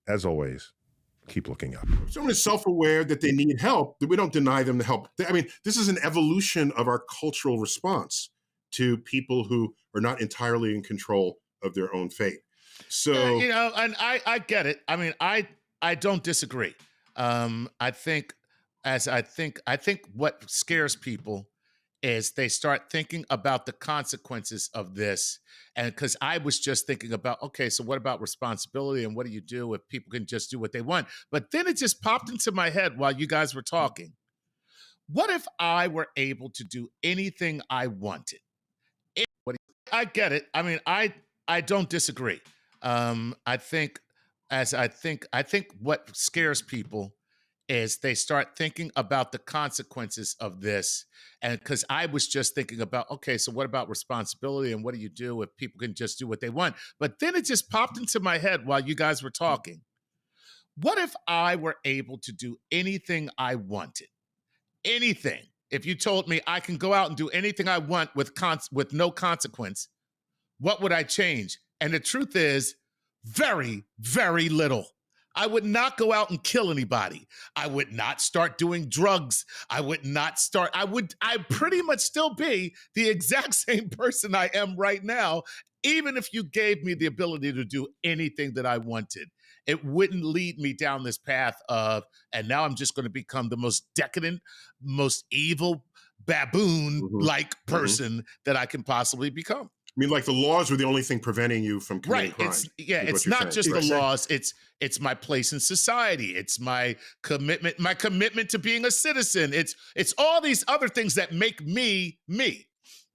as always, keep looking up. If someone is self-aware that they need help, we don't deny them the help. I mean, this is an evolution of our cultural response to people who are not entirely in control of their own fate. So, and I get it. I mean, I don't disagree. I think I think what scares people is they start thinking about the consequences of this. And because I was just thinking about, okay, so what about responsibility and what do you do if people can just do what they want? But then it just popped into my head while you guys were talking. What if I were able to do anything I wanted? I get it. I mean, I don't disagree. I think what scares people is they start thinking about the consequences of this. And because I was just thinking about, okay, so what about responsibility and what do you do if people can just do what they want? But then it just popped into my head while you guys were talking. What if I were able to do anything I wanted? Anything. If you told me I can go out and do anything I want with no consequence, what would I change? And the truth is, very, very little. I would not go out and kill anybody. I would not start doing drugs. I pretty much still be the exact same person I am right now, even if you gave me the ability to do anything that I wanted. It wouldn't lead me down this path of, and now I'm just going to become the most decadent, most evil, baboon-like person that I can possibly become. I mean, like the laws were the only thing preventing you from committing crime. It's not just the laws. It's my place in society. It's my commitment to being a citizen. It's all these other things that make me me.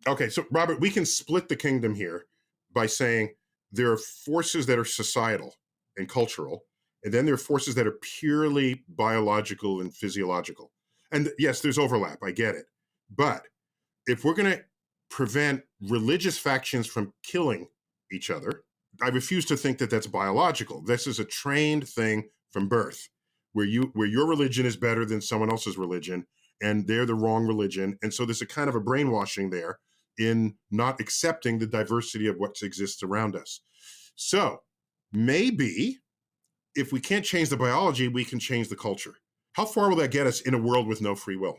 Okay, so Robert, we can split the kingdom here by saying there are forces that are societal and cultural, and then there are forces that are purely biological and physiological. And yes, there's overlap. I get it. But if we're going to prevent religious factions from killing each other, I refuse to think that that's biological. This is a trained thing from birth, where your religion is better than someone else's religion, and they're the wrong religion. And so there's a kind of a brainwashing there in not accepting the diversity of what exists around us. So maybe if we can't change the biology, we can change the culture. How far will that get us in a world with no free will?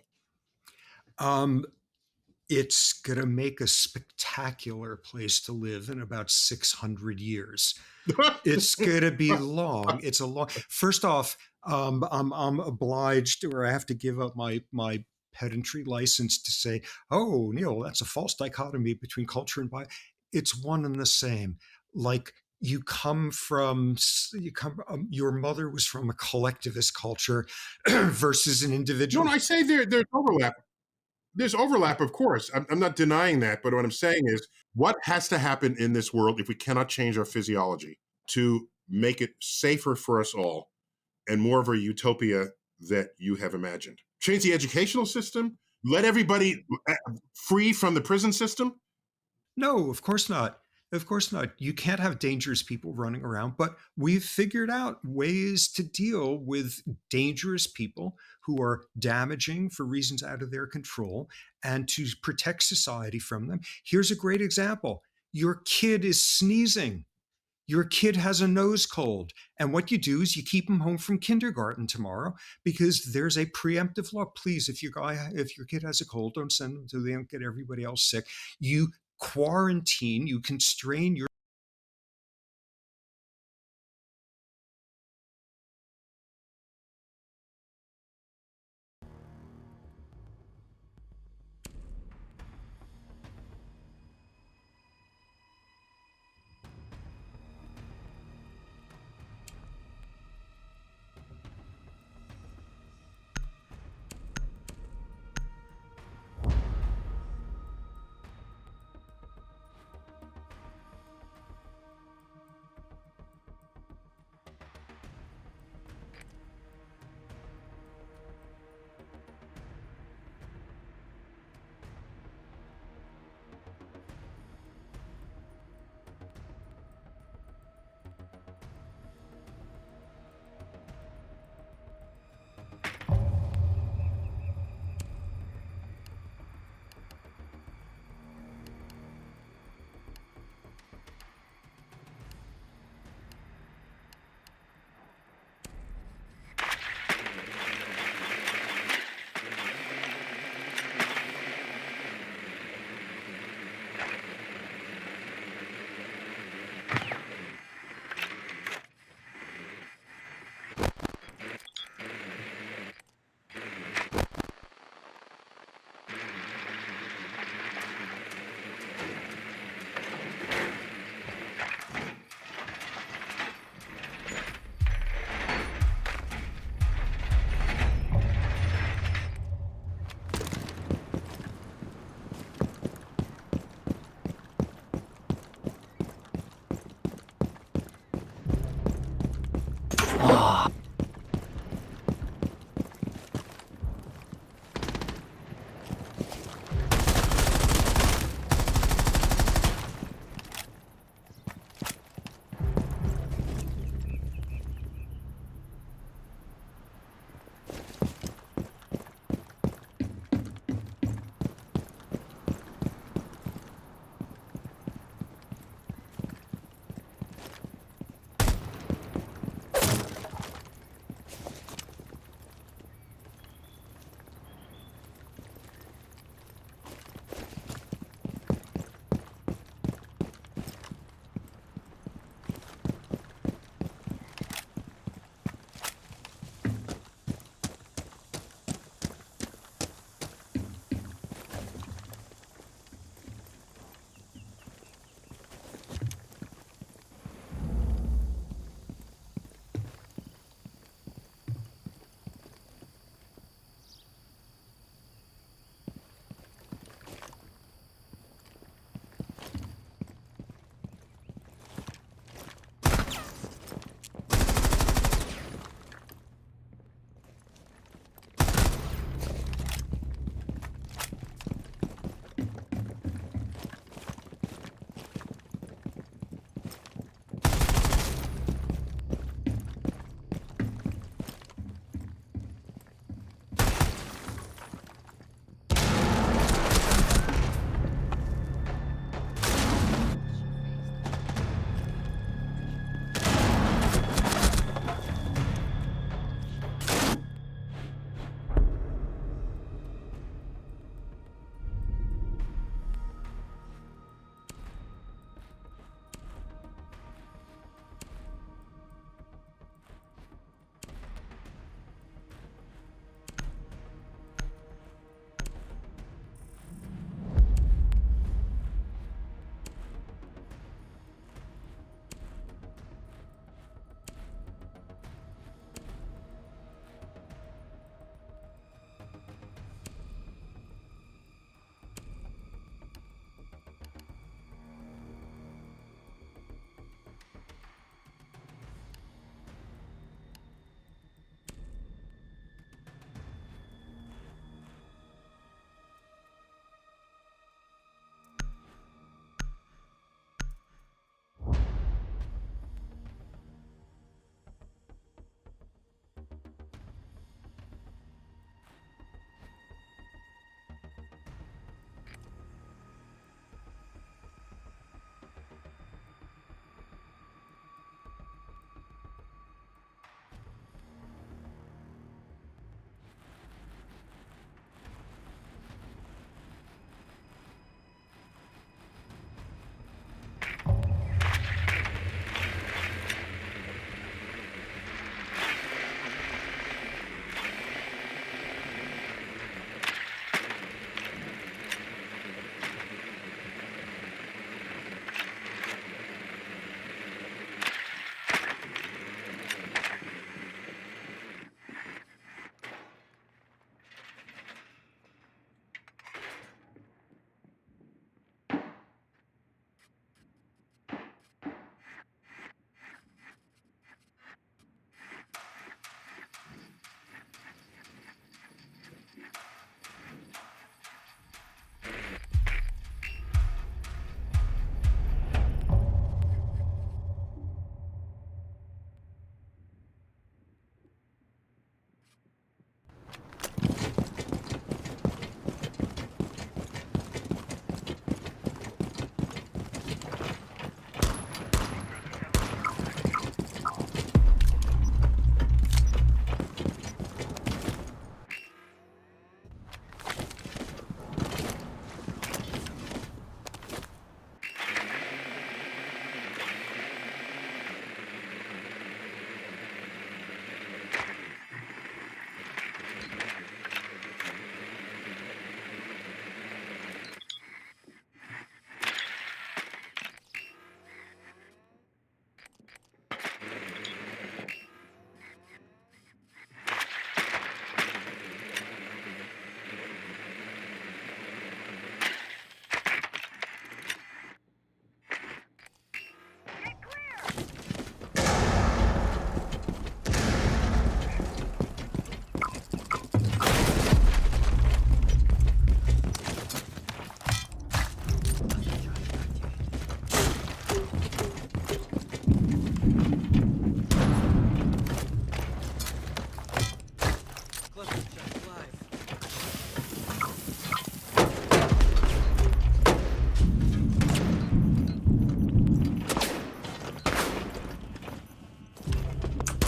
It's going to make a spectacular place to live in about 600 years. It's going to be long. It's a long. First off, I'm obliged, or I have to give up my pedantry license to say, oh, Neil, that's a false dichotomy between culture and bio. It's one and the same. Like your mother was from a collectivist culture versus an individual. No, I say there's overlap. There's overlap, of course. I'm not denying that. But what I'm saying is, what has to happen in this world if we cannot change our physiology to make it safer for us all and more of a utopia that you have imagined? Change the educational system? Let everybody free from the prison system? No, of course not. Of course not. You can't have dangerous people running around, but we've figured out ways to deal with dangerous people who are damaging for reasons out of their control and to protect society from them. Here's a great example. Your kid is sneezing. Your kid has a nose cold. And what you do is you keep them home from kindergarten tomorrow because there's a preemptive law. Please, if your kid has a cold, don't send them so they don't get everybody else sick. You quarantine, you constrain your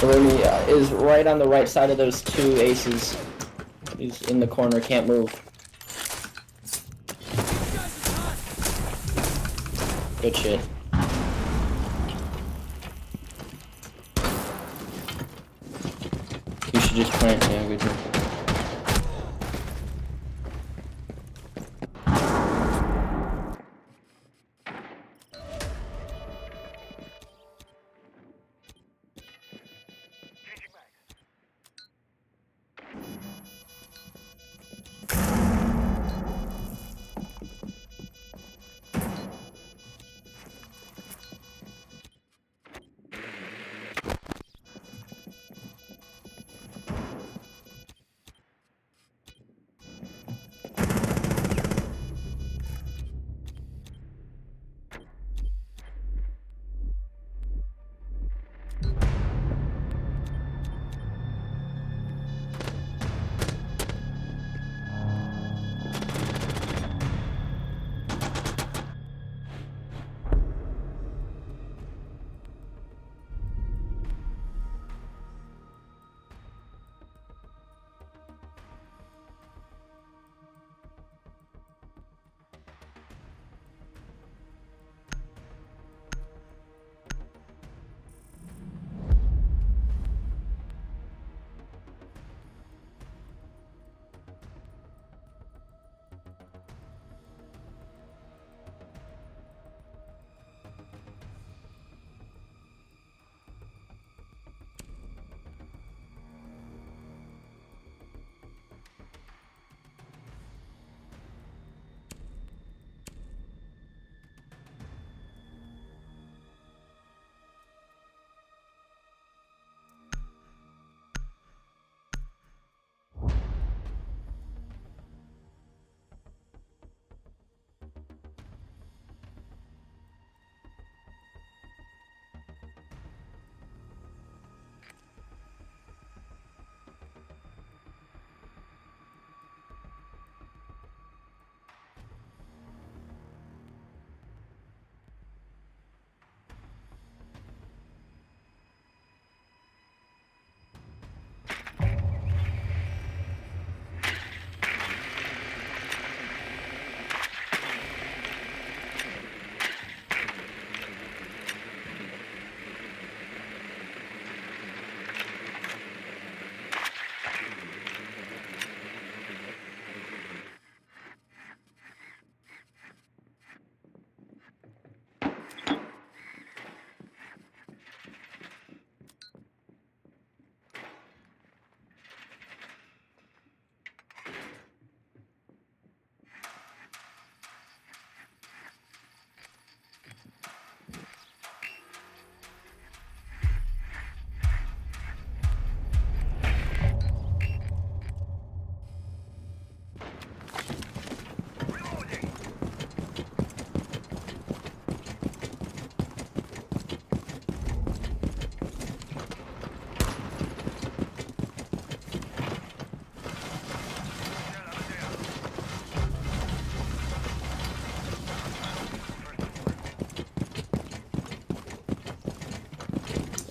Rumi is right on the right side of those two aces. He's in the corner, can't move. Good shit. You should just plant, yeah, good job.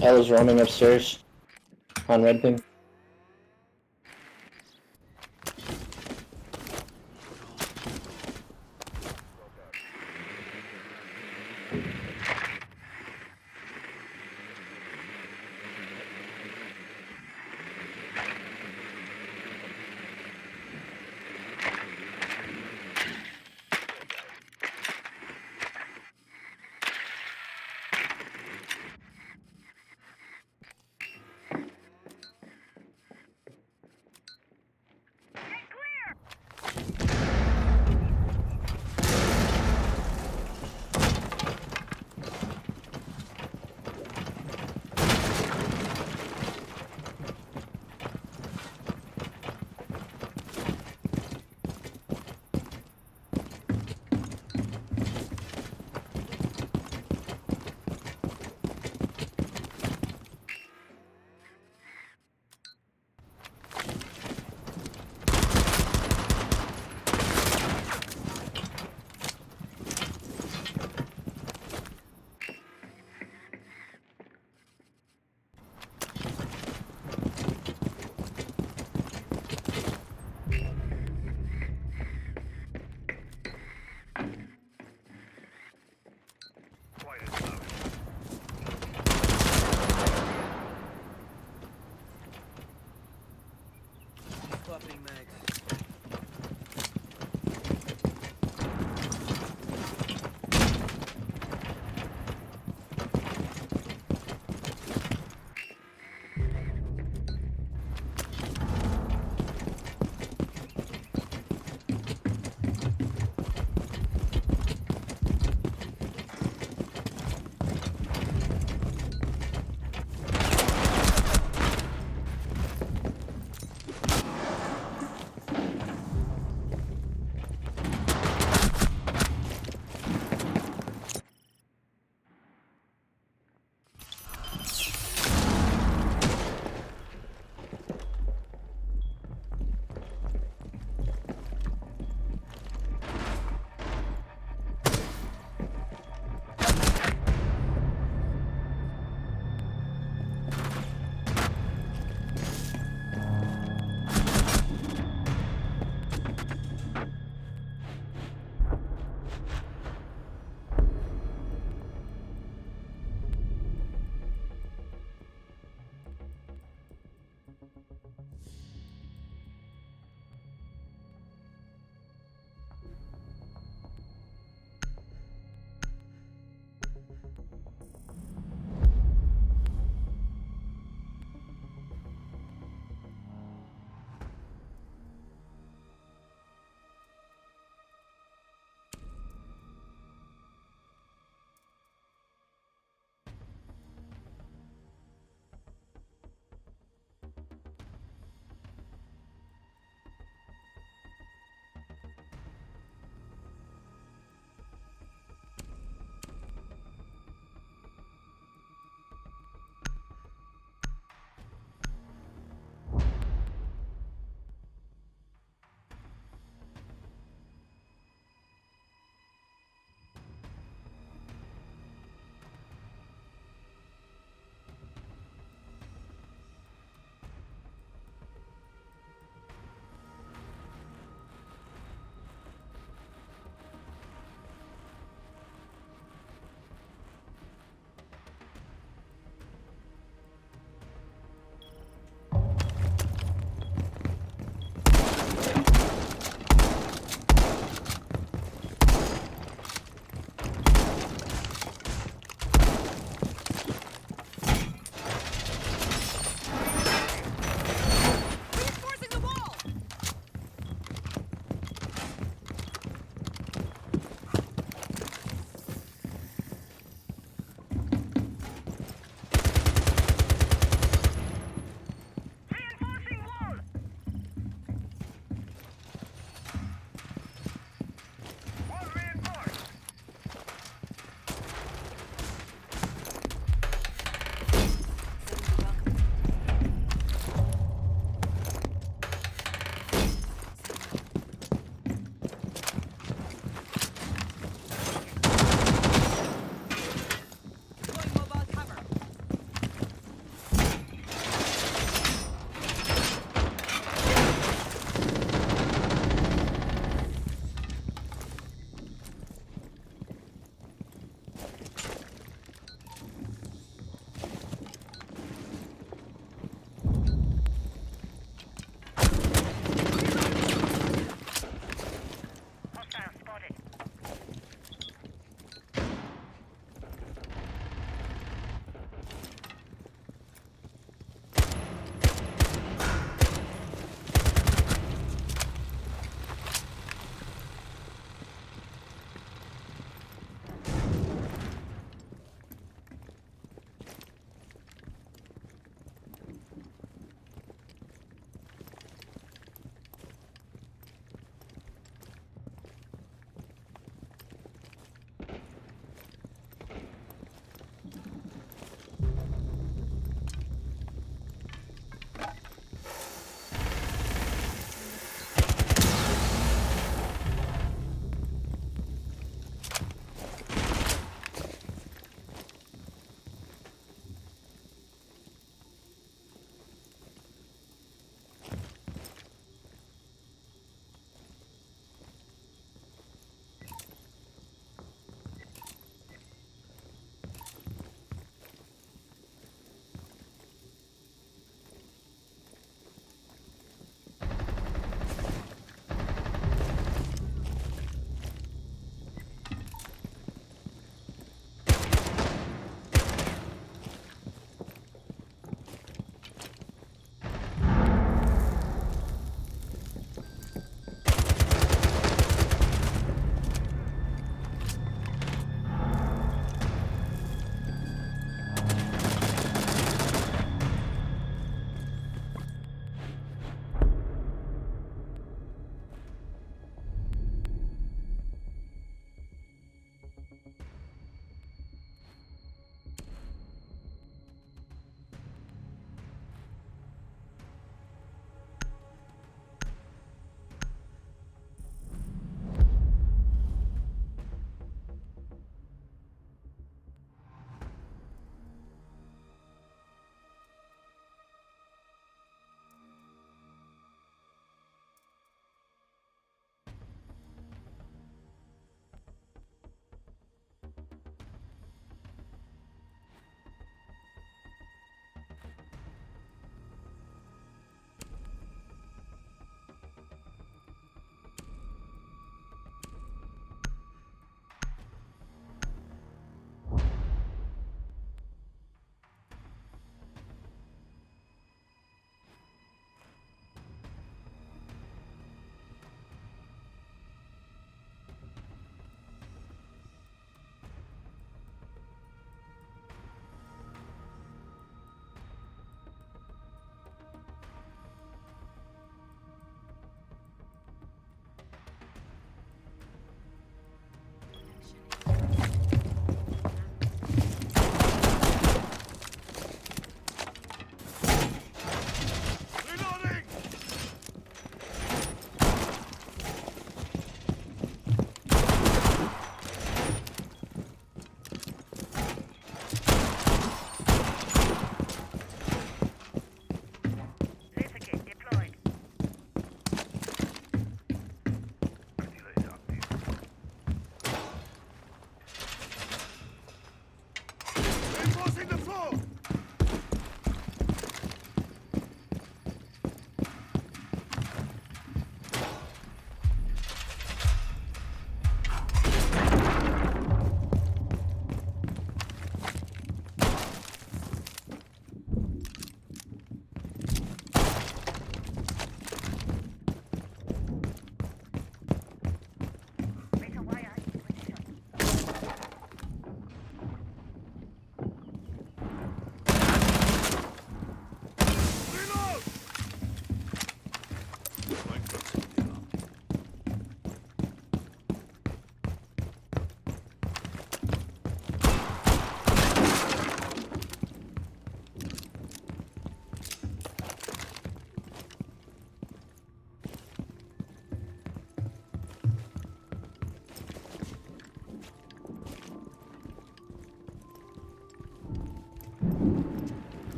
Ella's roaming upstairs on red ping.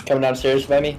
Coming downstairs by me.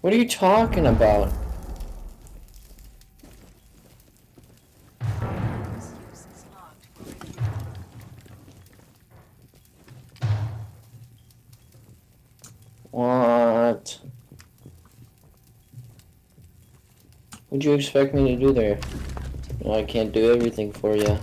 What are you talking about? What'd you expect me to do there? Well, I can't do everything for you.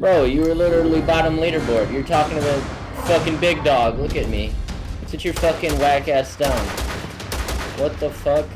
Bro, you were literally bottom leaderboard. You're talking about fucking big dog. Look at me. Sit your fucking whack ass down. What the fuck?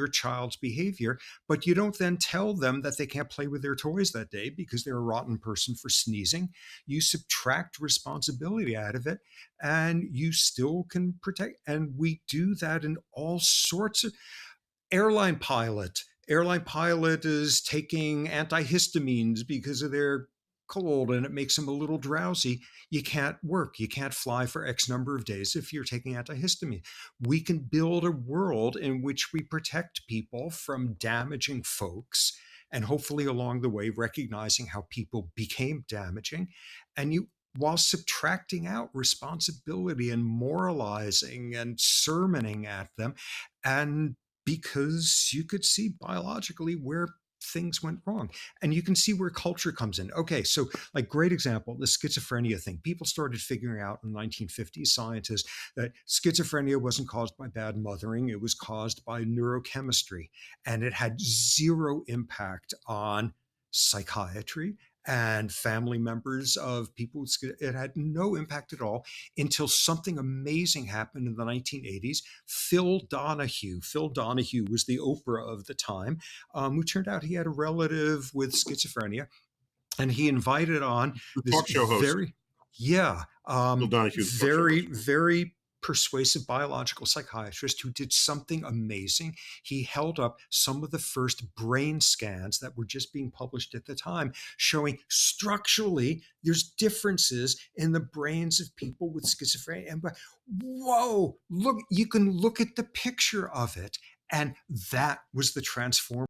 your child's behavior, but you don't then tell them that they can't play with their toys that day because they're a rotten person for sneezing. You subtract responsibility out of it, and you still can protect. And we do that in all sorts of airline pilot. Airline pilot is taking antihistamines because of their cold and it makes them a little drowsy. You can't work. You can't fly for X number of days if you're taking antihistamine. We can build a world in which we protect people from damaging folks, and hopefully along the way recognizing how people became damaging. And you, while subtracting out responsibility and moralizing and sermoning at them, and because you could see biologically where things went wrong, and you can see where culture comes in. Okay, so like great example, the schizophrenia thing. People started figuring out in the 1950s, scientists, that schizophrenia wasn't caused by bad mothering, it was caused by neurochemistry, and it had zero impact on psychiatry and family members of people with it had no impact at all until something amazing happened in the 1980s. Phil Donahue was the Oprah of the time, who turned out he had a relative with schizophrenia, and he invited on The this talk show host. Phil Donahue, the talk show very, host. very persuasive biological psychiatrist who did something amazing. He held up some of the first brain scans that were just being published at the time, showing structurally there's differences in the brains of people with schizophrenia. And whoa, look, you can look at the picture of it. And that was the transform.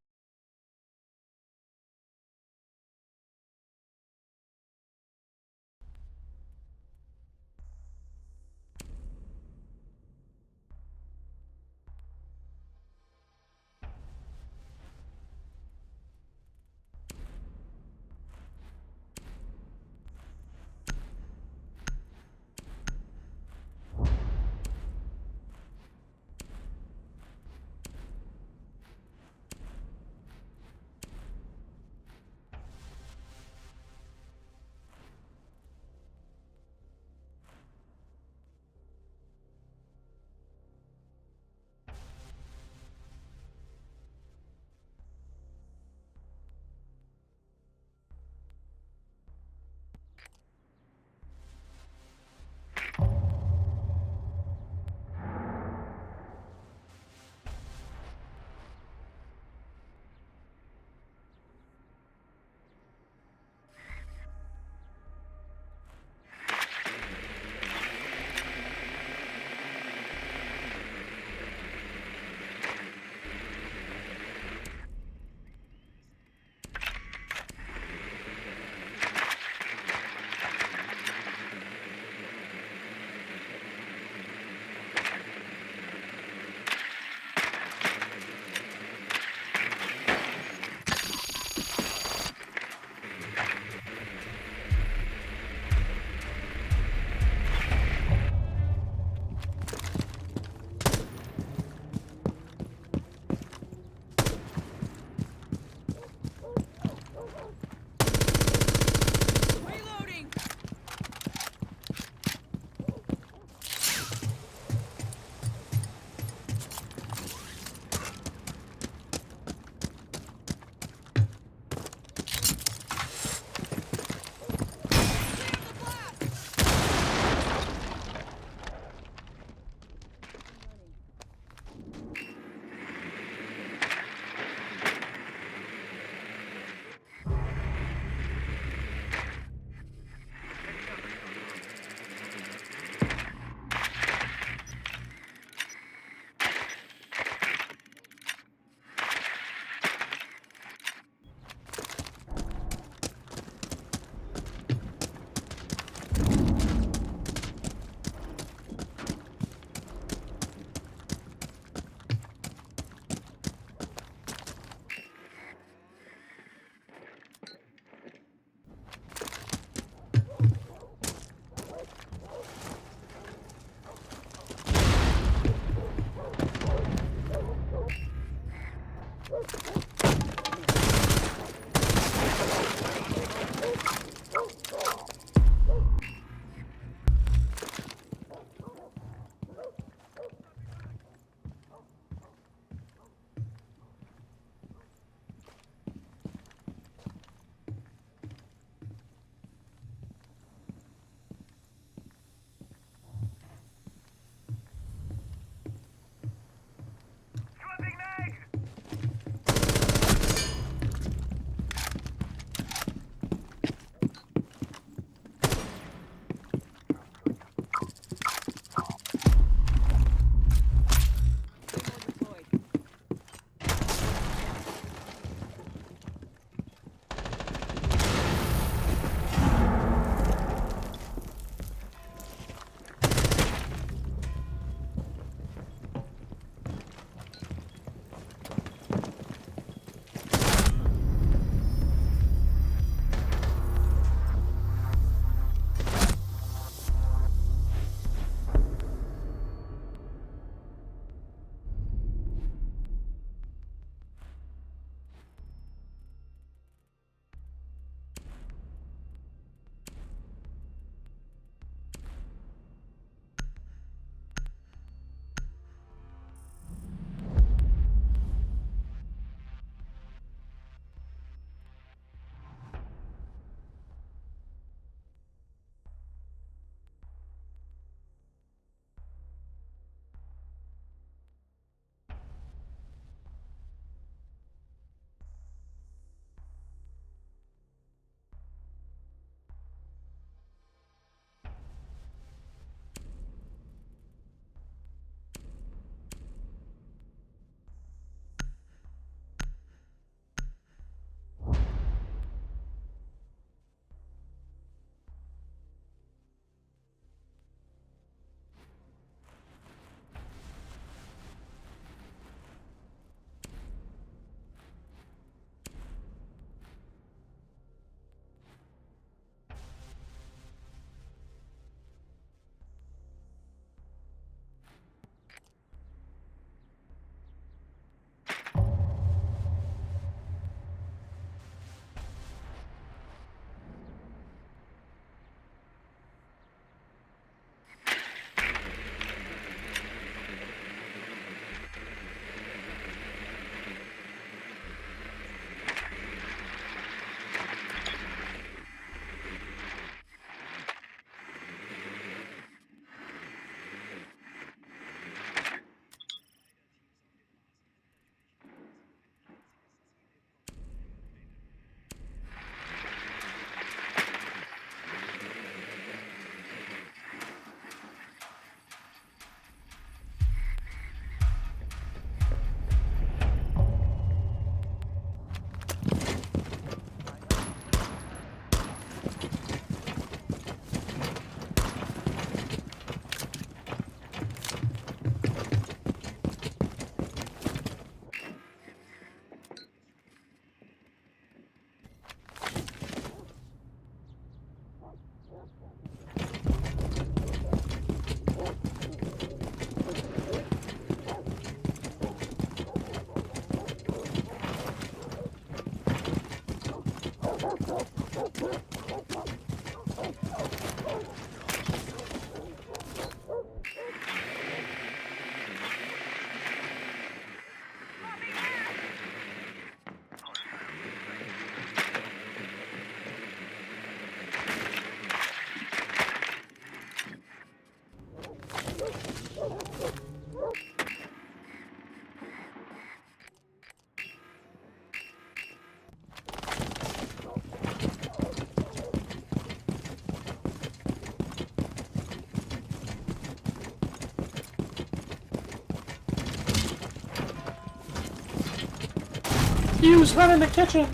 fuse run in the kitchen.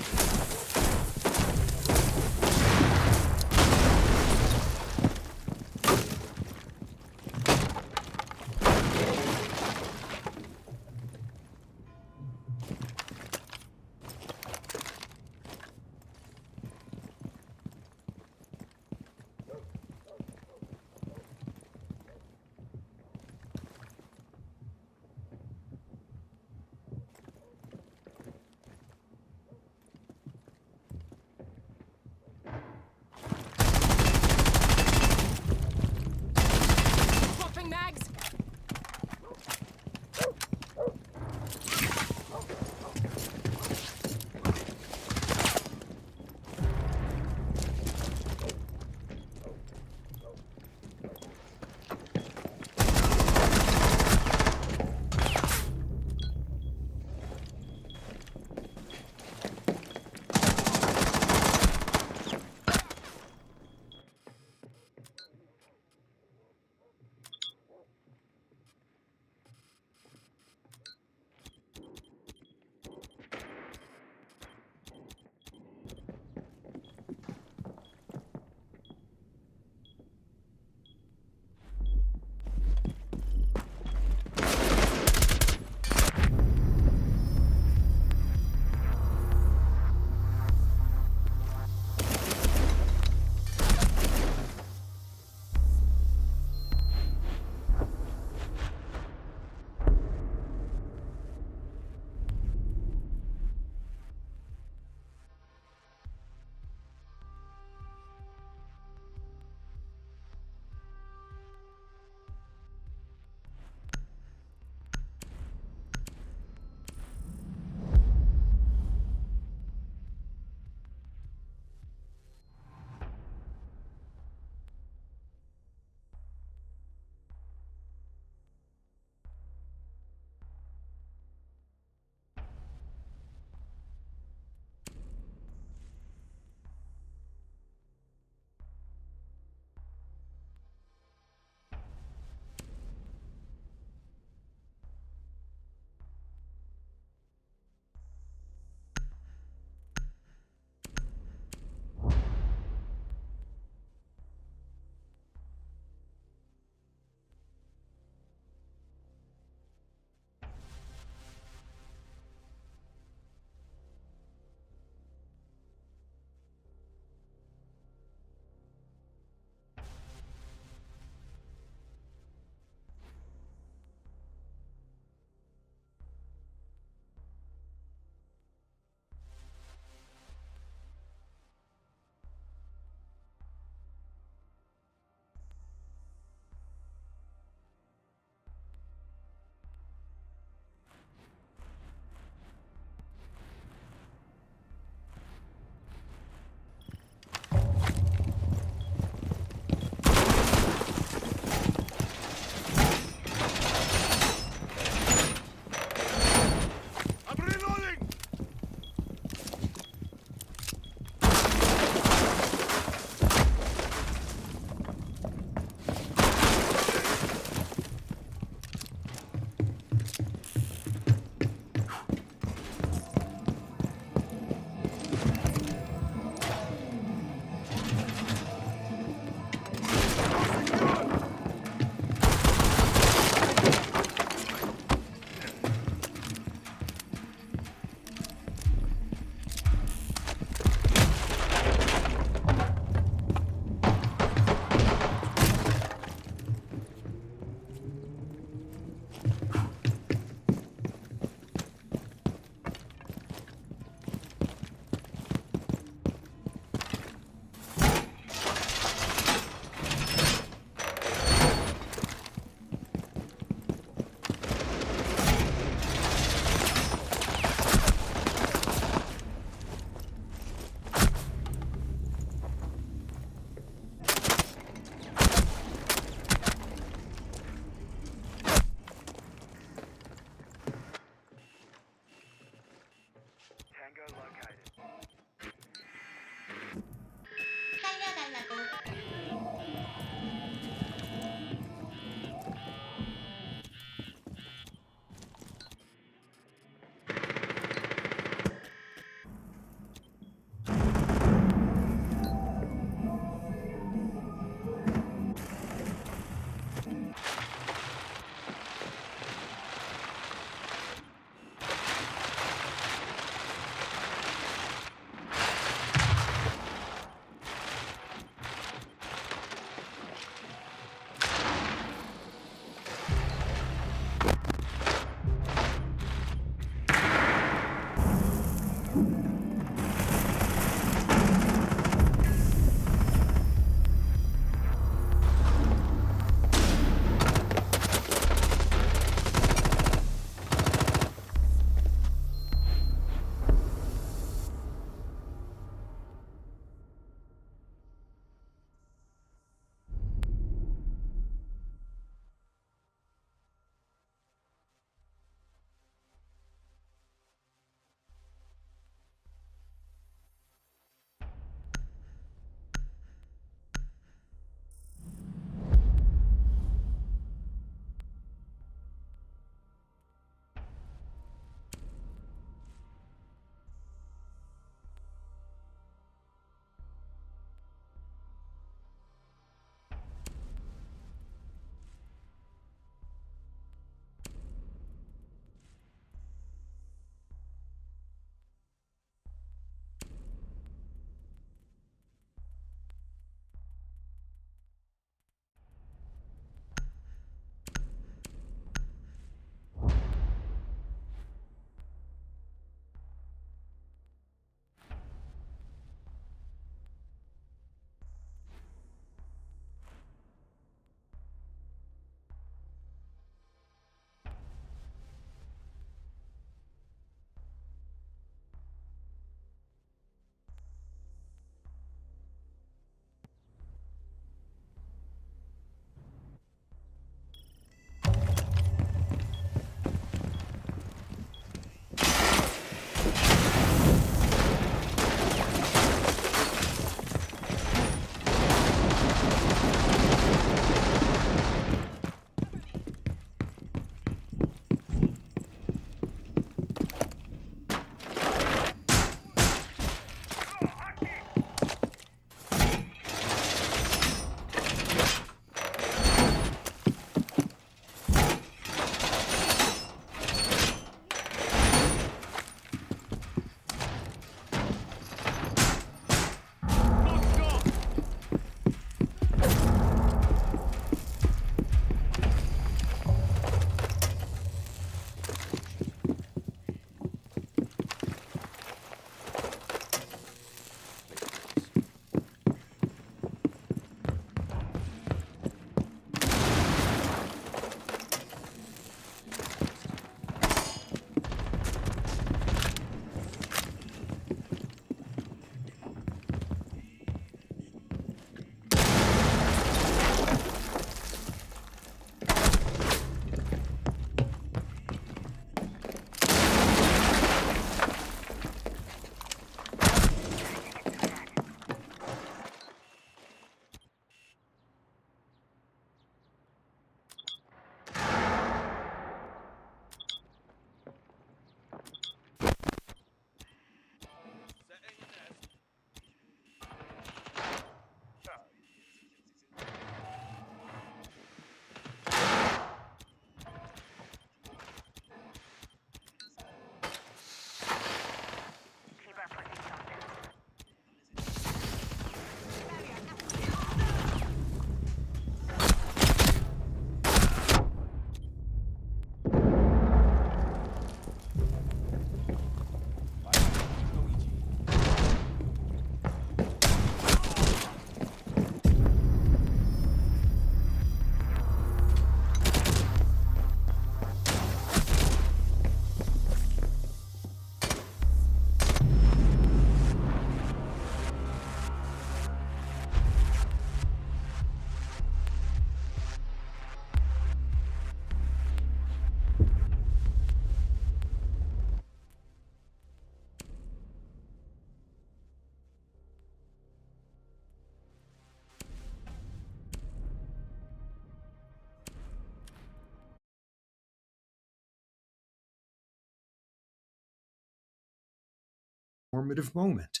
formative moment.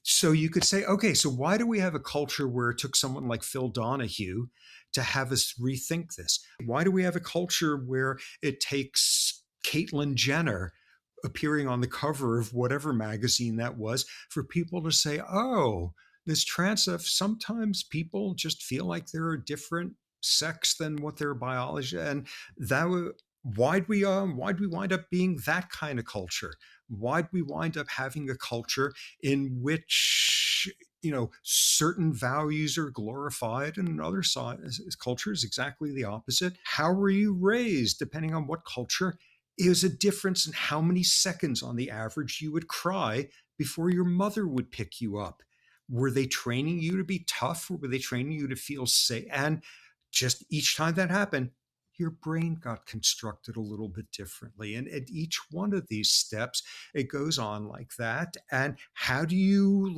So you could say, okay, so why do we have a culture where it took someone like Phil Donahue to have us rethink this? Why do we have a culture where it takes Caitlyn Jenner appearing on the cover of whatever magazine that was for people to say, oh, this trans stuff, sometimes people just feel like they're a different sex than what their biology, and why'd we wind up being that kind of culture? Why'd we wind up having a culture in which certain values are glorified and in other cultures exactly the opposite? How were you raised? Depending on what culture, is a difference in how many seconds on the average you would cry before your mother would pick you up. Were they training you to be tough, or were they training you to feel safe? And just each time that happened, your brain got constructed a little bit differently. And at each one of these steps, it goes on like that. And how do you,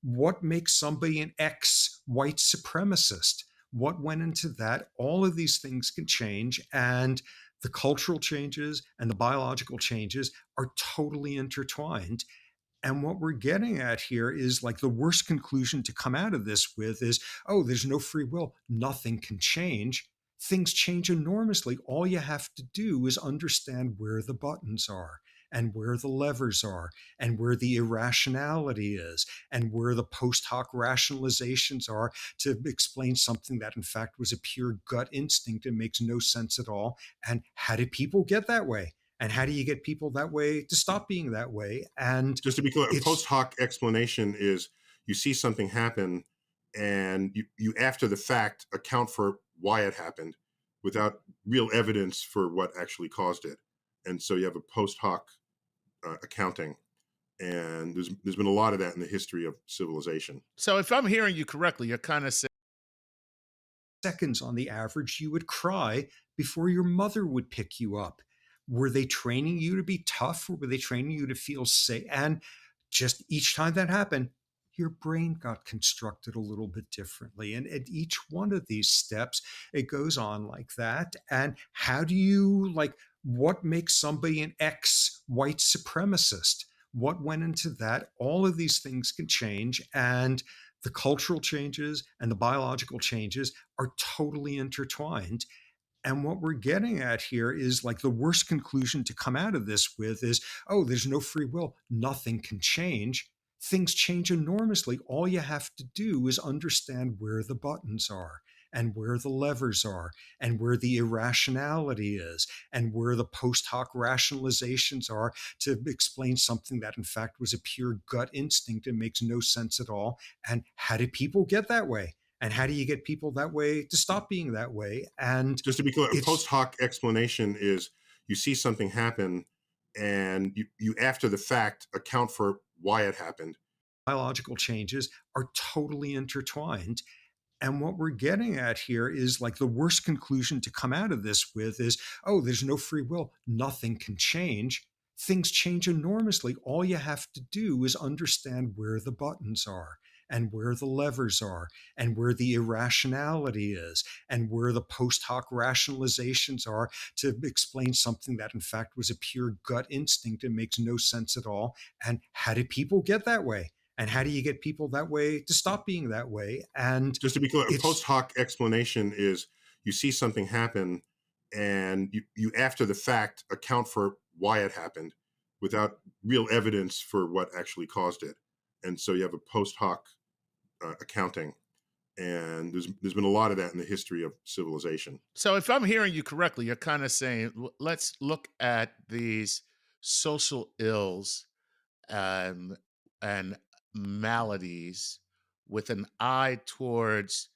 what makes somebody an ex-white supremacist? What went into that? All of these things can change. And the cultural changes and the biological changes are totally intertwined. And what we're getting at here is the worst conclusion to come out of this with is, oh, there's no free will. Nothing can change. Things change enormously. All you have to do is understand where the buttons are and where the levers are and where the irrationality is and where the post hoc rationalizations are to explain something that in fact was a pure gut instinct and makes no sense at all. And how did people get that way? And how do you get people that way to stop being that way? And just to be clear, a post hoc explanation is you see something happen and you after the fact account for why it happened without real evidence for what actually caused it. And so you have a post hoc accounting. And there's been a lot of that in the history of civilization. So if I'm hearing you correctly, you're kind of saying seconds on the average you would cry before your mother would pick you up. Were they training you to be tough, or were they training you to feel safe? And just each time that happened, your brain got constructed a little bit differently. And at each one of these steps, it goes on like that. And how do you, what makes somebody an ex-white supremacist? What went into that? All of these things can change. And the cultural changes and the biological changes are totally intertwined. And what we're getting at here is the worst conclusion to come out of this with is, oh, there's no free will. Nothing can change. Things change enormously. All you have to do is understand where the buttons are and where the levers are and where the irrationality is and where the post hoc rationalizations are to explain something that in fact was a pure gut instinct and makes no sense at all. And how did people get that way? And how do you get people that way to stop being that way? And just to be clear, a post hoc explanation is you see something happen and you after the fact account for why it happened. Biological changes are totally intertwined. And what we're getting at here is the worst conclusion to come out of this with is, oh, there's no free will. Nothing can change. Things change enormously. All you have to do is understand where the buttons are and where the levers are and where the irrationality is and where the post hoc rationalizations are to explain something that in fact was a pure gut instinct and makes no sense at all. And how did people get that way? And how do you get people that way to stop being that way? And just to be clear, a post hoc explanation is you see something happen and you after the fact account for why it happened without real evidence for what actually caused it. And so you have a post hoc accounting. And there's been a lot of that in the history of civilization. So if I'm hearing you correctly, you're kind of saying, let's look at these social ills and maladies with an eye towards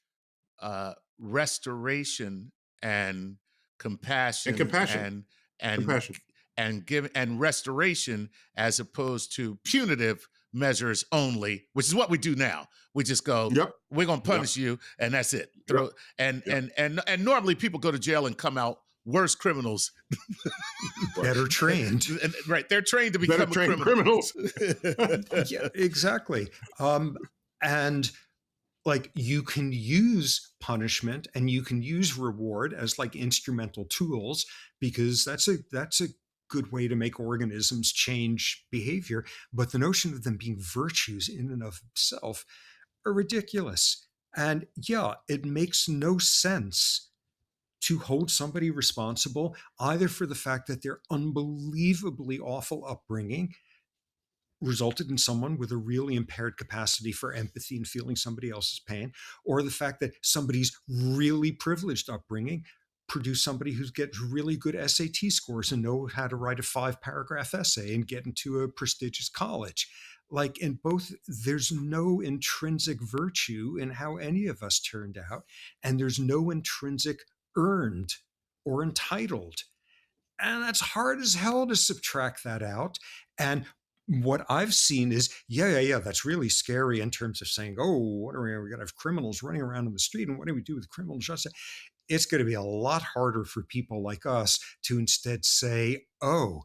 restoration and compassion and restoration, as opposed to punitive measures only, which is what we do now. We just go, yep, we're going to punish you, and that's it. And normally people go to jail and come out worse criminals, better trained. Right, they're trained to become criminals. Yeah, exactly. And you can use punishment and you can use reward as instrumental tools, because that's a good way to make organisms change behavior, but the notion of them being virtues in and of itself are ridiculous. And yeah, it makes no sense to hold somebody responsible either for the fact that their unbelievably awful upbringing resulted in someone with a really impaired capacity for empathy and feeling somebody else's pain, or the fact that somebody's really privileged upbringing produced somebody who gets really good SAT scores and know how to write a 5-paragraph essay and get into a prestigious college. Like in both, there's no intrinsic virtue in how any of us turned out, and there's no intrinsic earned or entitled. And that's hard as hell to subtract that out. And what I've seen is, yeah, that's really scary in terms of saying, oh, what are we going to have criminals running around in the street, and what do we do with criminal justice? It's going to be a lot harder for people like us to instead say, oh,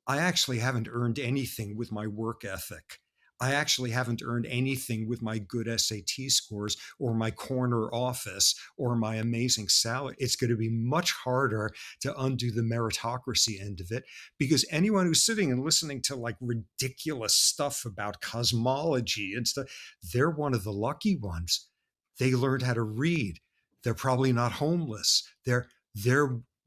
I actually haven't earned anything with my work ethic. I actually haven't earned anything with my good SAT scores or my corner office or my amazing salary. It's going to be much harder to undo the meritocracy end of it, because anyone who's sitting and listening to like ridiculous stuff about cosmology and stuff, they're one of the lucky ones. They learned how to read. They're probably not homeless.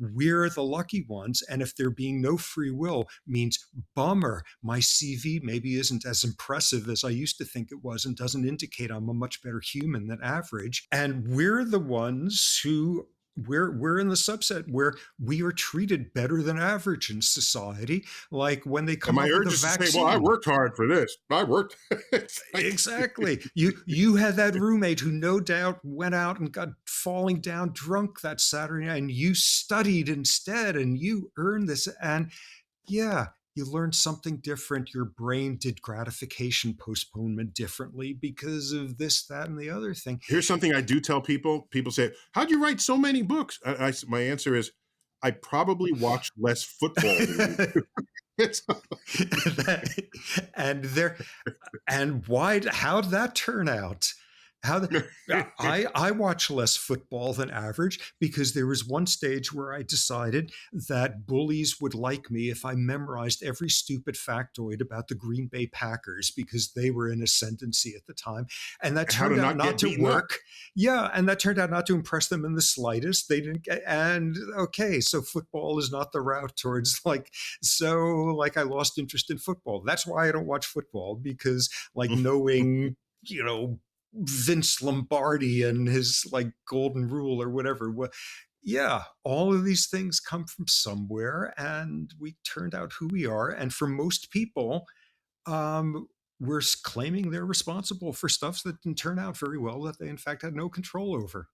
We're the lucky ones. And if there being no free will means, bummer, my CV maybe isn't as impressive as I used to think it was and doesn't indicate I'm a much better human than average. And we're the ones who we're in the subset where we are treated better than average in society. Like when they come And my up urge with is a to vaccine. say, well, I worked hard for this. I worked. Exactly. You had that roommate who no doubt went out and got falling down drunk that Saturday night, and you studied instead and you earned this. And yeah, you learned something different. Your brain did gratification postponement differently because of this, that, and the other thing. Here's something I do tell people. People say, how'd you write so many books? My answer is, I probably watched less football than you do. And how'd that turn out? I watch less football than average because there was one stage where I decided that bullies would like me if I memorized every stupid factoid about the Green Bay Packers because they were in ascendancy at the time. And that turned out not to work. Yeah, and that turned out not to impress them in the slightest. They didn't get, and okay, so football is not the route towards I lost interest in football. That's why I don't watch football, because knowing, Vince Lombardi and his golden rule or whatever. Well, yeah, all of these things come from somewhere, and we turned out who we are. And for most people, we're claiming they're responsible for stuff that didn't turn out very well, that they in fact had no control over.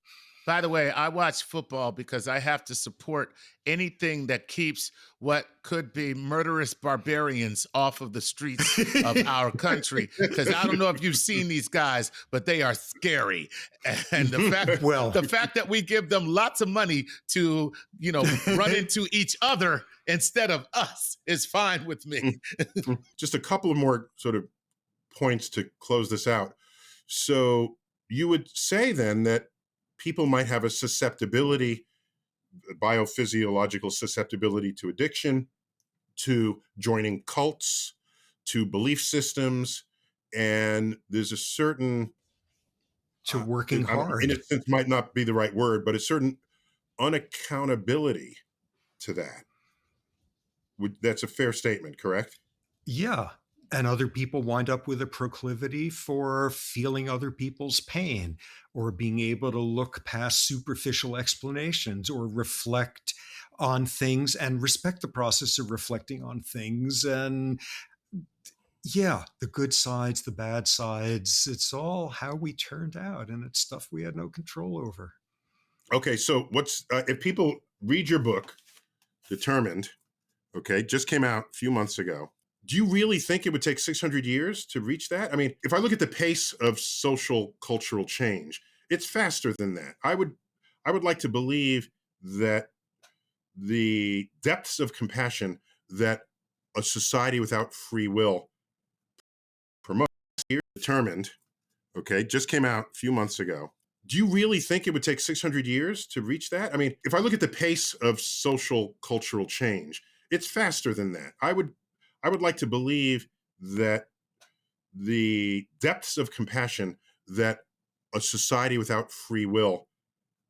By the way, I watch football because I have to support anything that keeps what could be murderous barbarians off of the streets of our country. Because I don't know if you've seen these guys, but they are scary. And the fact that we give them lots of money to, run into each other instead of us is fine with me. Just a couple of more sort of points to close this out. So you would say then that people might have a susceptibility, biophysiological susceptibility to addiction, to joining cults, to belief systems, and there's a certain to working hard. Innocence might not be the right word, but a certain unaccountability to that. That's a fair statement, correct? Yeah. And other people wind up with a proclivity for feeling other people's pain, or being able to look past superficial explanations, or reflect on things and respect the process of reflecting on things. And yeah, the good sides, the bad sides, it's all how we turned out, and it's stuff we had no control over. Okay, so if people read your book, Determined, okay, just came out a few months ago. Do you really think it would take 600 years to reach that? I mean, if I look at the pace of social cultural change, it's faster than that. I would like to believe that the depths of compassion that a society without free will promotes, Determined, okay, just came out a few months ago. Do you really think it would take 600 years to reach that? I mean, if I look at the pace of social cultural change, It's faster than that. I would like to believe that the depths of compassion that a society without free will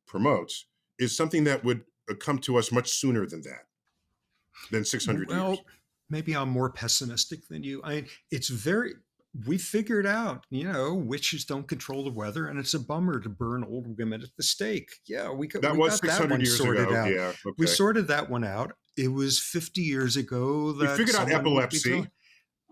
promotes is something that would come to us much sooner than 600 years. Well, maybe I'm more pessimistic than you. We figured out, witches don't control the weather, and it's a bummer to burn old women at the stake. Yeah, we got That that was 600 one years sorted ago. out. Yeah, We okay. sorted that one out. It was 50 years ago We that figured out someone would be epilepsy. doing-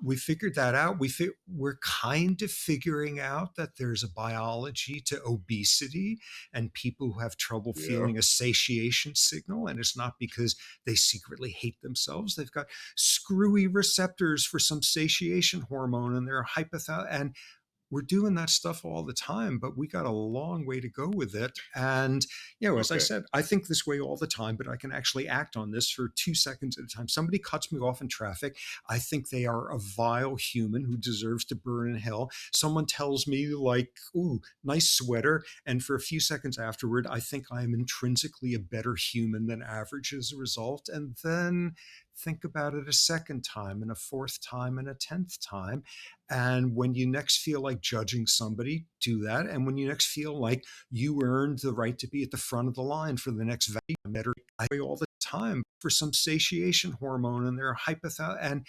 We figured that out. We're kind of figuring out that there's a biology to obesity and people who have trouble Yeah. feeling a satiation signal. And it's not because they secretly hate themselves. They've got screwy receptors for some satiation hormone and they're hypothalamus. And we're doing that stuff all the time, but we got a long way to go with it. And, as I Okay. said, I think this way all the time, but I can actually act on this for 2 seconds at a time. Somebody cuts me off in traffic. I think they are a vile human who deserves to burn in hell. Someone tells me like, ooh, nice sweater. And for a few seconds afterward, I think I am intrinsically a better human than average as a result. And then think about it a second time and a fourth time and a 10th time. And when you next feel like judging somebody, do that. And when you next feel like you earned the right to be at the front of the line for the next vaccine, I all the time for some satiation hormone and they're hypothalamus. And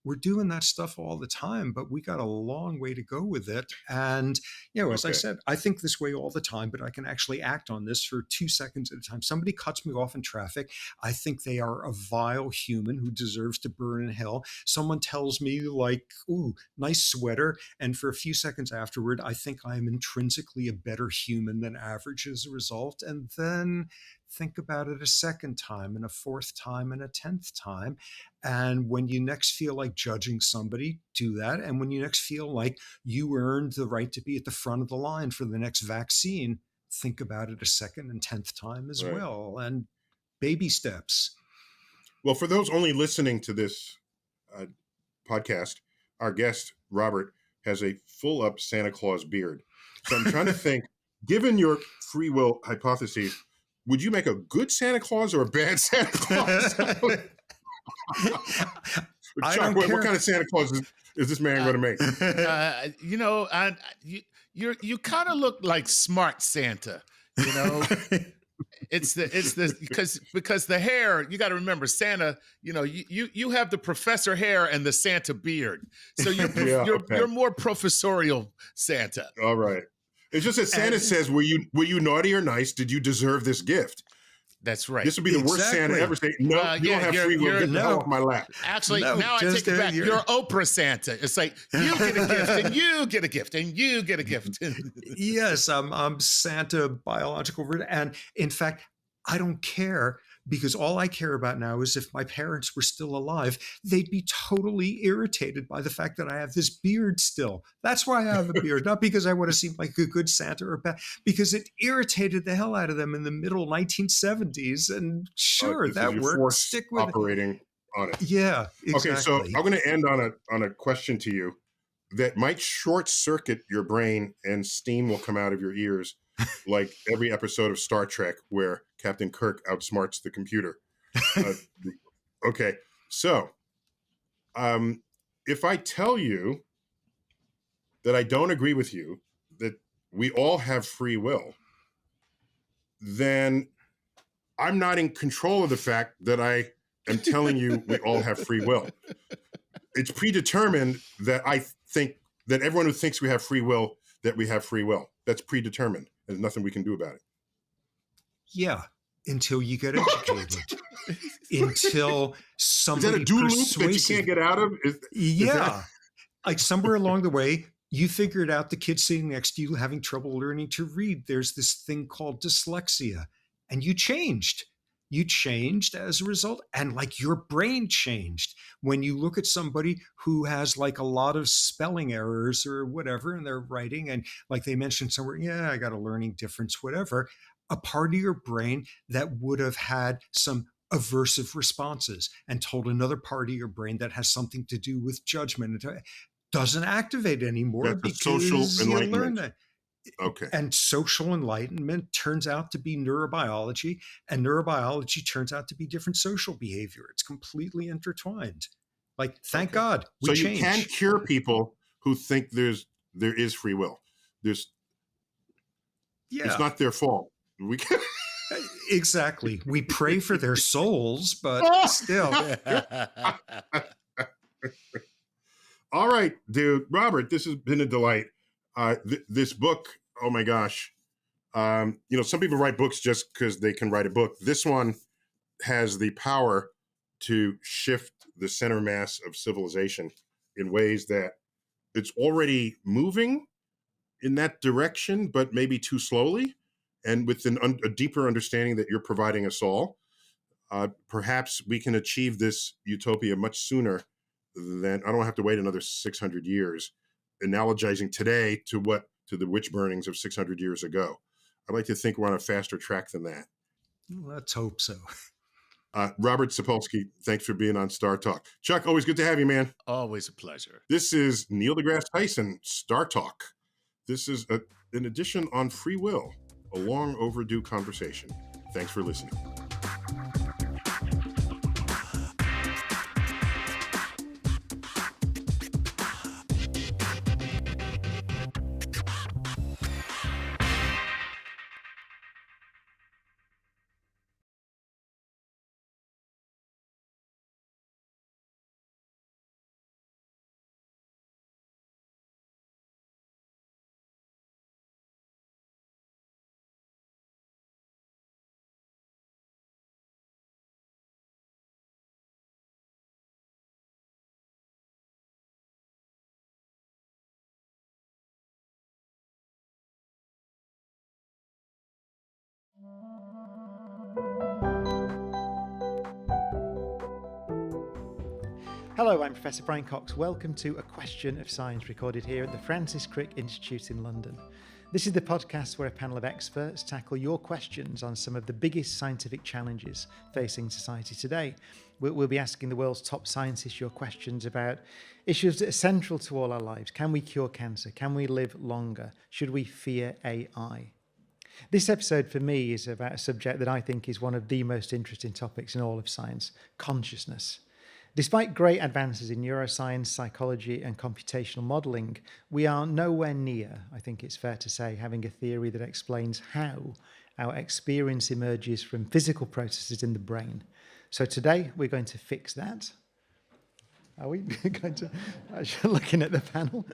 we're doing that stuff all the time, but we got a long way to go with it. And, as I Okay. said, I think this way all the time, but I can actually act on this for 2 seconds at a time. Somebody cuts me off in traffic. I think they are a vile human who deserves to burn in hell. Someone tells me like, ooh, nice sweater. And for a few seconds afterward, I think I am intrinsically a better human than average as a result. And then think about it a second time and a fourth time and a 10th time. And when you next feel like judging somebody, do that. And when you next feel like you earned the right to be at the front of the line for the next vaccine, think about it a second and 10th time as Right. well. And baby steps. Well, for those only listening to this podcast, our guest, Robert, has a full-up Santa Claus beard. So I'm trying to think, given your free will hypotheses, would you make a good Santa Claus or a bad Santa Claus? I Chuck, don't what care. kind of Santa Claus is this man going to make? You kind of look like smart Santa. It's because the hair, you got to remember Santa, you have the professor hair and the Santa beard. So Yeah, okay. you're more professorial Santa. All right. It's just that Santa And- says, were you naughty or nice? Did you deserve this gift? That's right. This would be the worst Santa Exactly. ever. Say, no, you yeah, don't have you're- free will. you're- Get the hell No. off my lap. Actually, No, now I just, take it back. you're- You're Oprah Santa. It's like you get a gift and you get a gift and you get a gift. Yes, I'm Santa biological. And in fact, I don't care because all I care about now is if my parents were still alive, they'd be totally irritated by the fact that I have this beard still. That's why I have a beard, not because I want to seem like a good Santa or bad, because it irritated the hell out of them in the middle 1970s. And sure, This is that your worked. force Stick with it. operating on it. Yeah, exactly. Okay, so I'm going to end on a question to you that might short circuit your brain and steam will come out of your ears, like every episode of Star Trek where Captain Kirk outsmarts the computer. Okay, so if I tell you that I don't agree with you, that we all have free will, then I'm not in control of the fact that I am telling you we all have free will. It's predetermined that I think that everyone who thinks we have free will, that we have free will. That's predetermined. There's nothing we can do about it. Yeah, until you get educated. Until Is somebody that a do loop that you persuasive. can't get out of? Yeah. Like somewhere along the way, you figured out the kid sitting next to you having trouble learning to read. There's this thing called dyslexia, and you changed. You changed as a result, and like your brain changed. When you look at somebody who has like a lot of spelling errors or whatever in their writing, and like they mentioned somewhere, yeah, I got a learning difference, whatever, a part of your brain that would have had some aversive responses and told another part of your brain that has something to do with judgment doesn't activate anymore That's a social because you learn enlightenment. that. Okay. And social enlightenment turns out to be neurobiology, and neurobiology turns out to be different social behavior. It's completely intertwined. Like, thank Okay. God we So change. you can cure people who think there is free will. It's Yeah, not their fault. We can. exactly. We pray for their souls, but still. All right, dude. Robert, this has been a delight. This book, oh my gosh. Some people write books just because they can write a book. This one has the power to shift the center mass of civilization in ways that it's already moving in that direction, but maybe too slowly. And with a deeper understanding that you're providing us all, perhaps we can achieve this utopia much sooner than I don't have to wait another 600 years, analogizing today to the witch burnings of 600 years ago. I'd like to think we're on a faster track than that. Let's hope so. Robert Sapolsky, thanks for being on Star Talk. Chuck, always good to have you, man. Always a pleasure. This is Neil deGrasse Tyson, Star Talk. This is an edition on free will, a long overdue conversation. Thanks for listening. Hello, I'm Professor Brian Cox. Welcome to A Question of Science, recorded here at the Francis Crick Institute in London. This is the podcast where a panel of experts tackle your questions on some of the biggest scientific challenges facing society today. We'll be asking the world's top scientists your questions about issues that are central to all our lives. Can we cure cancer? Can we live longer? Should we fear AI? This episode for me is about a subject that I think is one of the most interesting topics in all of science: consciousness. Despite great advances in neuroscience, psychology, and computational modelling, we are nowhere near, I think it's fair to say, having a theory that explains how our experience emerges from physical processes in the brain. So today we're going to fix that. Are we going to? Looking at the panel,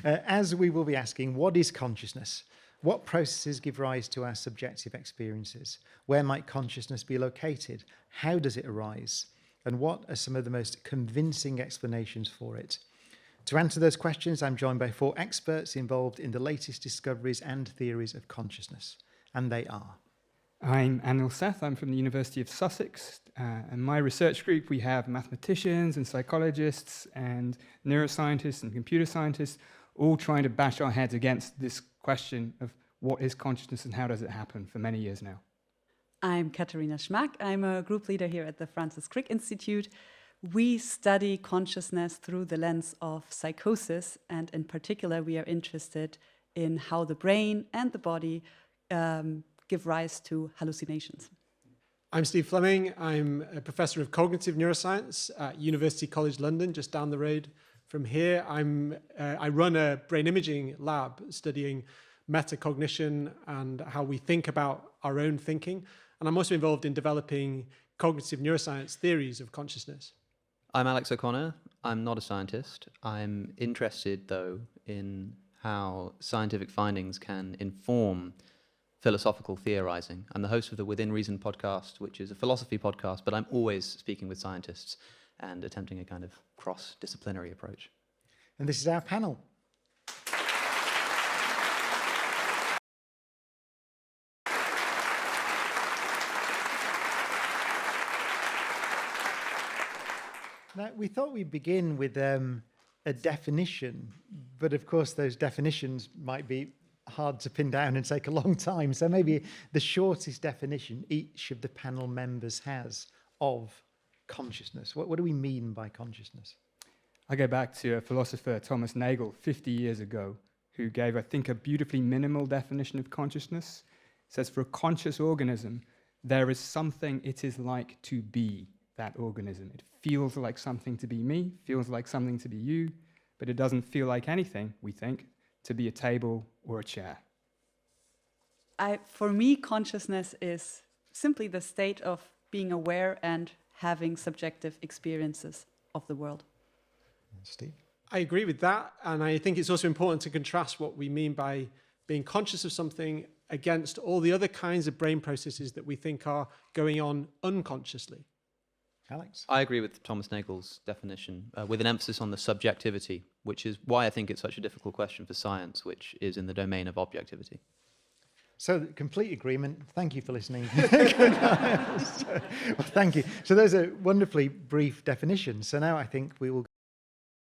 as we will be asking, what is consciousness? What processes give rise to our subjective experiences? Where might consciousness be located? How does it arise? And what are some of the most convincing explanations for it? To answer those questions, I'm joined by 4 experts involved in the latest discoveries and theories of consciousness. And they are... I'm Anil Seth. I'm from the University of Sussex. In my research group, we have mathematicians and psychologists and neuroscientists and computer scientists all trying to bash our heads against this question of what is consciousness and how does it happen for many years now. I'm Katharina Schmack. I'm a group leader here at the Francis Crick Institute. We study consciousness through the lens of psychosis, and in particular, we are interested in how the brain and the body give rise to hallucinations. I'm Steve Fleming. I'm a professor of cognitive neuroscience at University College London, just down the road from here. I run a brain imaging lab studying metacognition and how we think about our own thinking. And I'm also involved in developing cognitive neuroscience theories of consciousness. I'm Alex O'Connor. I'm not a scientist. I'm interested, though, in how scientific findings can inform philosophical theorizing. I'm the host of the Within Reason podcast, which is a philosophy podcast, but I'm always speaking with scientists and attempting a kind of cross-disciplinary approach. And this is our panel. Now, we thought we'd begin with a definition, but of course those definitions might be hard to pin down and take a long time. So maybe the shortest definition each of the panel members has of consciousness. What do we mean by consciousness? I go back to a philosopher, Thomas Nagel, 50 years ago, who gave, I think, a beautifully minimal definition of consciousness. It says, for a conscious organism, there is something it is like to be that organism. It feels like something to be me, feels like something to be you, but it doesn't feel like anything, we think, to be a table or a chair. For me, consciousness is simply the state of being aware and having subjective experiences of the world. Steve? I agree with that. And I think it's also important to contrast what we mean by being conscious of something against all the other kinds of brain processes that we think are going on unconsciously. Alex? I agree with Thomas Nagel's definition, with an emphasis on the subjectivity, which is why I think it's such a difficult question for science, which is in the domain of objectivity. So, complete agreement. Thank you for listening. Well, thank you. So, those are wonderfully brief definitions. So, now I think we will go to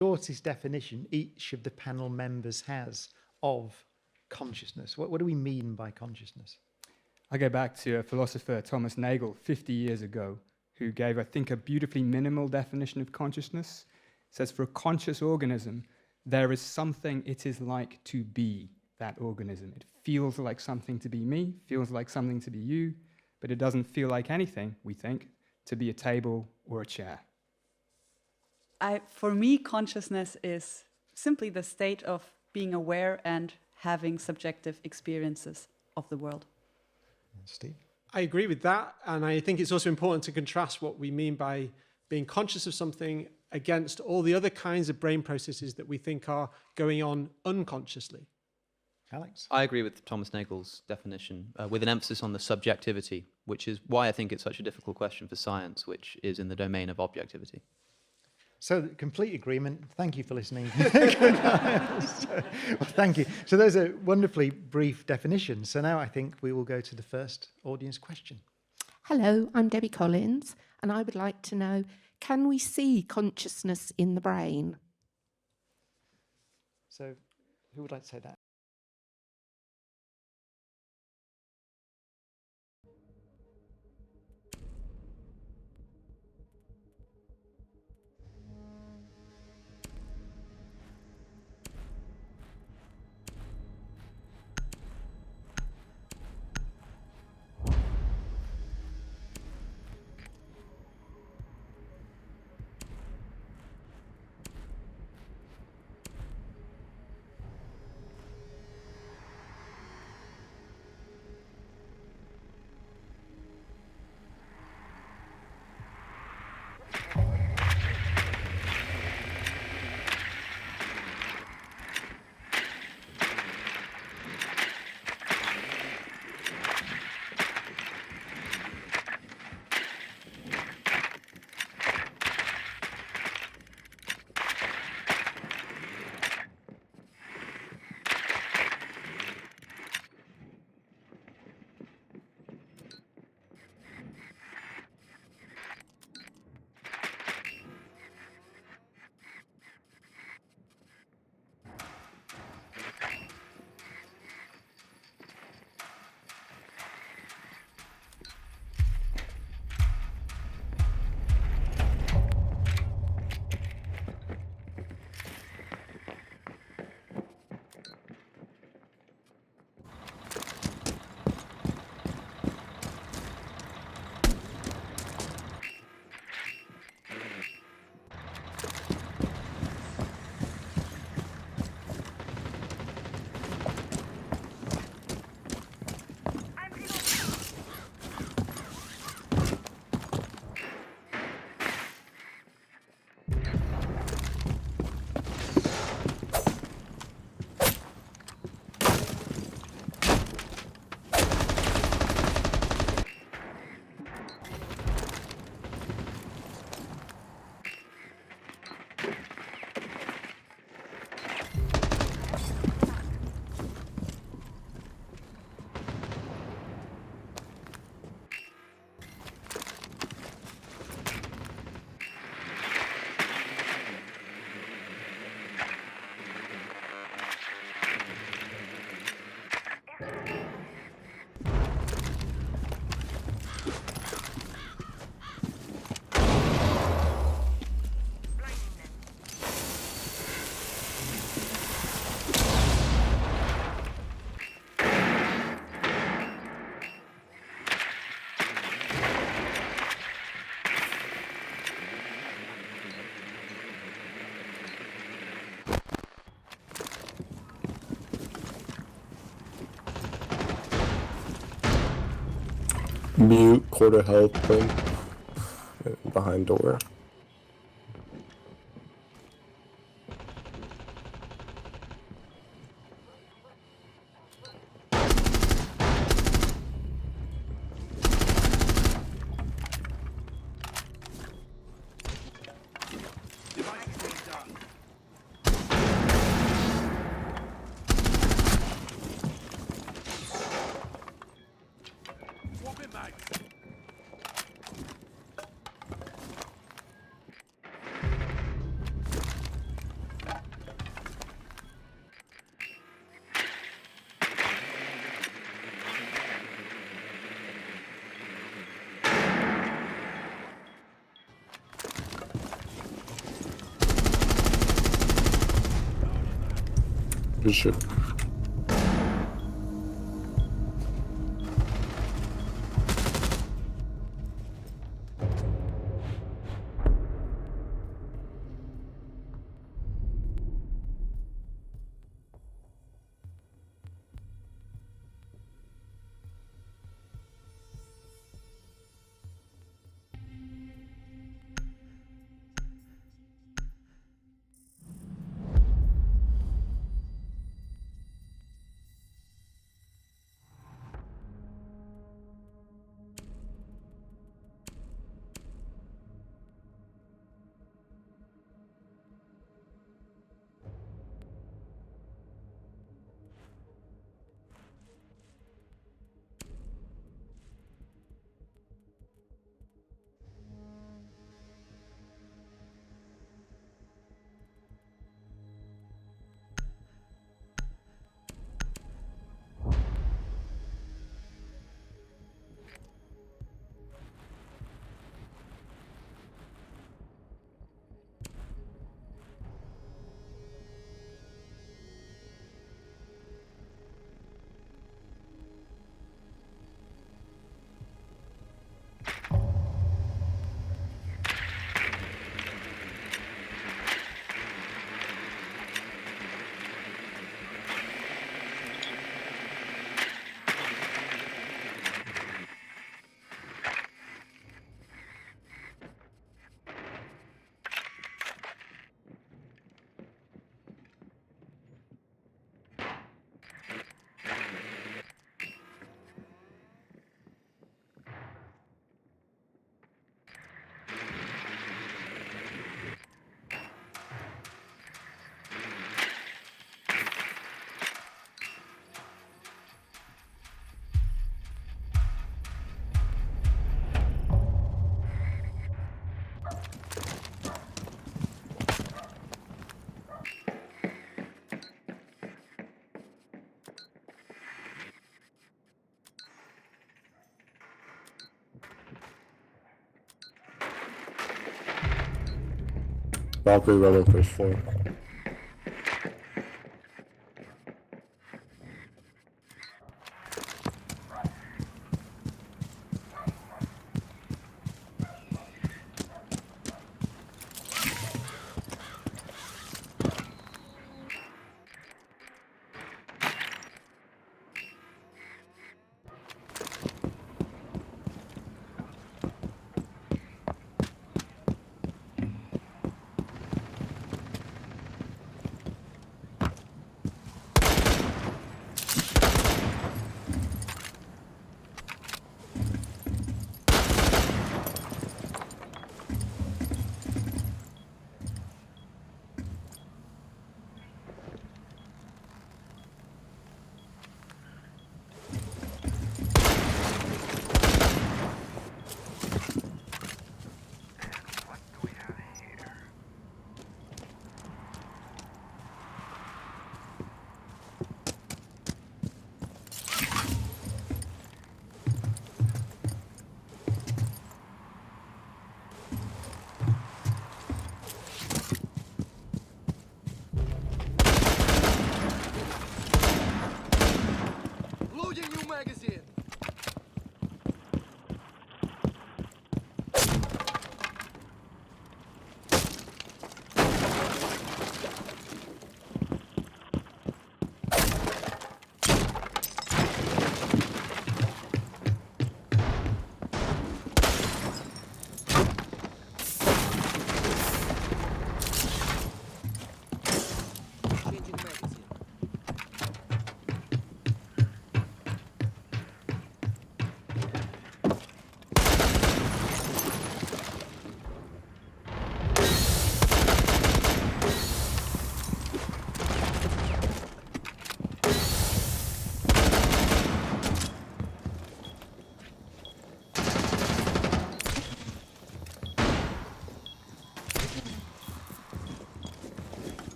the shortest definition each of the panel members has of consciousness. What do we mean by consciousness? I go back to a philosopher, Thomas Nagel, 50 years ago, who gave, I think, a beautifully minimal definition of consciousness. It says, for a conscious organism, there is something it is like to be that organism. It feels like something to be me, feels like something to be you, but it doesn't feel like anything, we think, to be a table or a chair. For me, consciousness is simply the state of being aware and having subjective experiences of the world. Steve? I agree with that. And I think it's also important to contrast what we mean by being conscious of something against all the other kinds of brain processes that we think are going on unconsciously. Alex? I agree with Thomas Nagel's definition, with an emphasis on the subjectivity, which is why I think it's such a difficult question for science, which is in the domain of objectivity. So, complete agreement. Thank you for listening. Well, thank you. So, those are wonderfully brief definitions. So, now I think we will go to the first audience question. Hello, I'm Debbie Collins, and I would like to know, can we see consciousness in the brain? So, who would like to say that? Mute, quarter health thing. Behind door. Good shit. Valkyrie running first floor.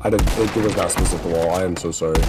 I didn't think it was that specific wall. I am so sorry.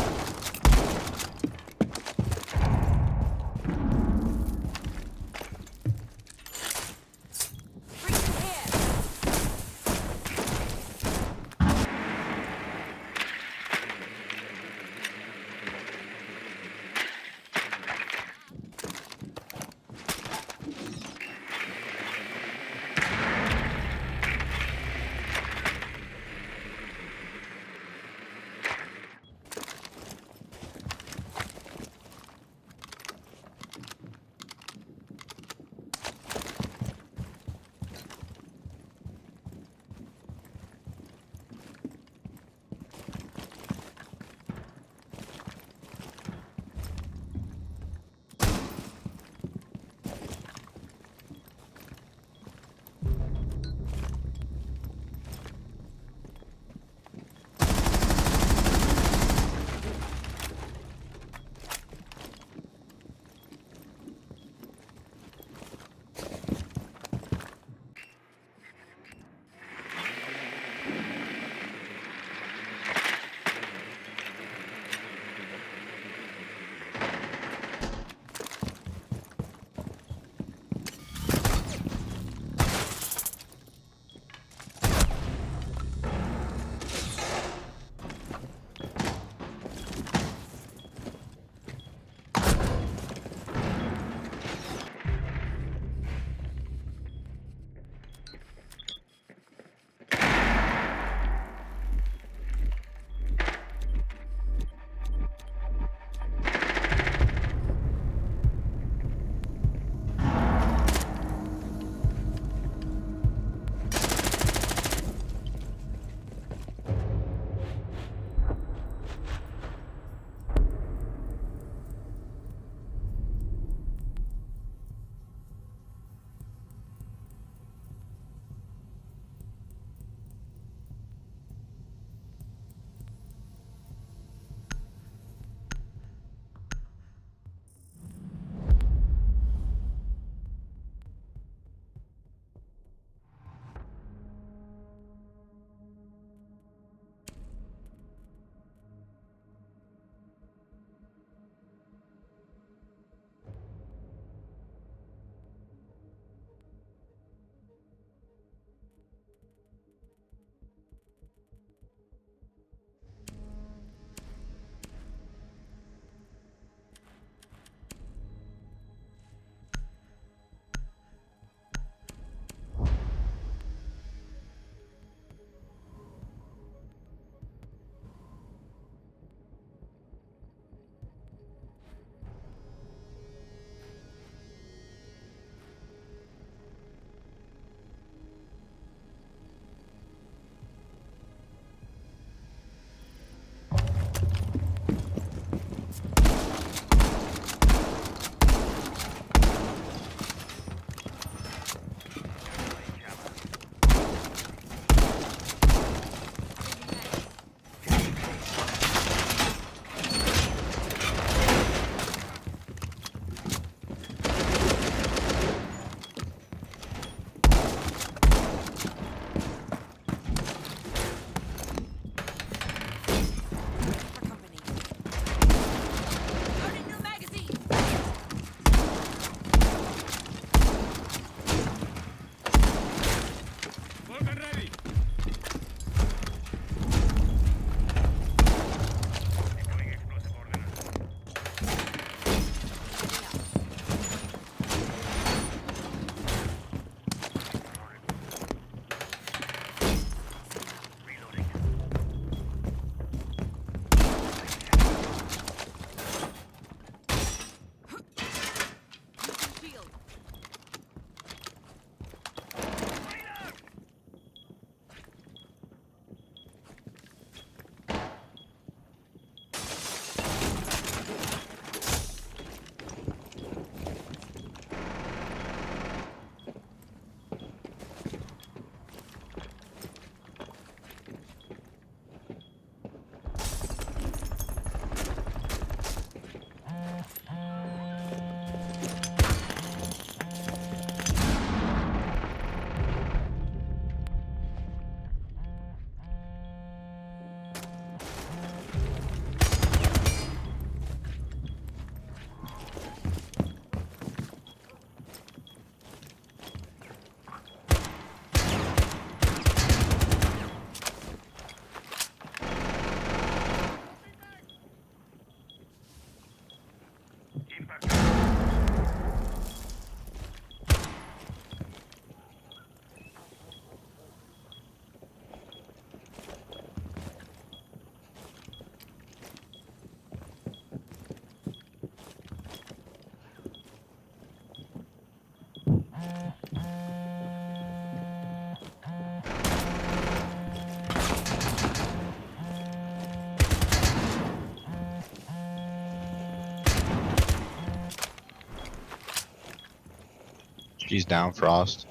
She's down, Frost.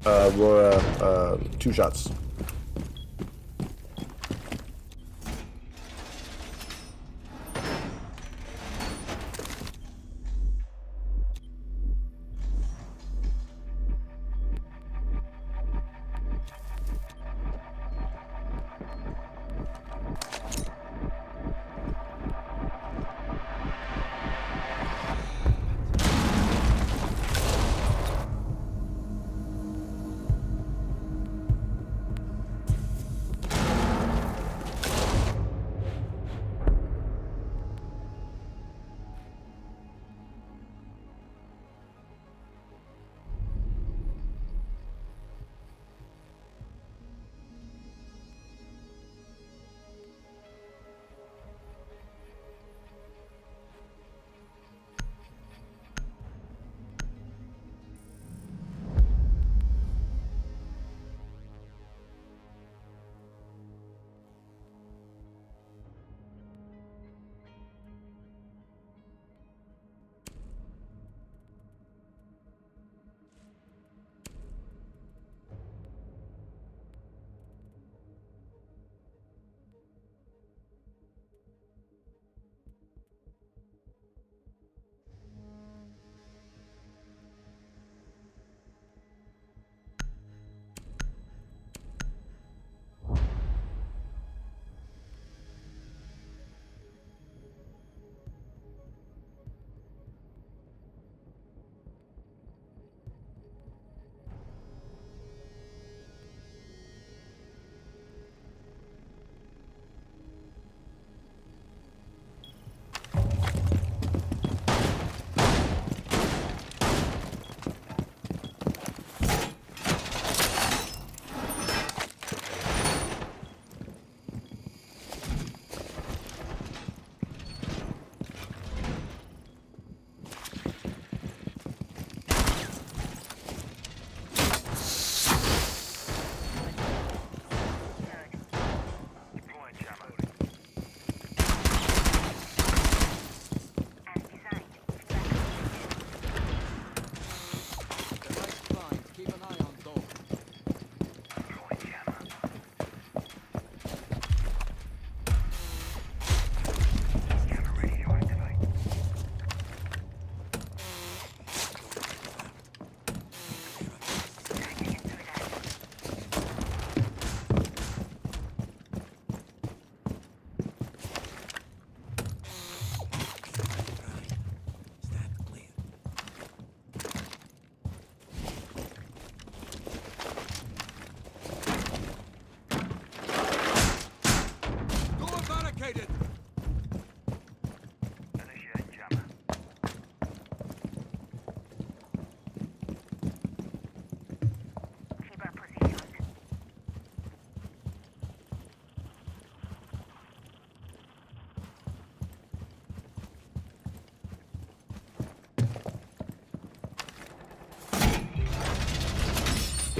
Aurora, 2 shots.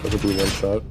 That'll be 1 shot.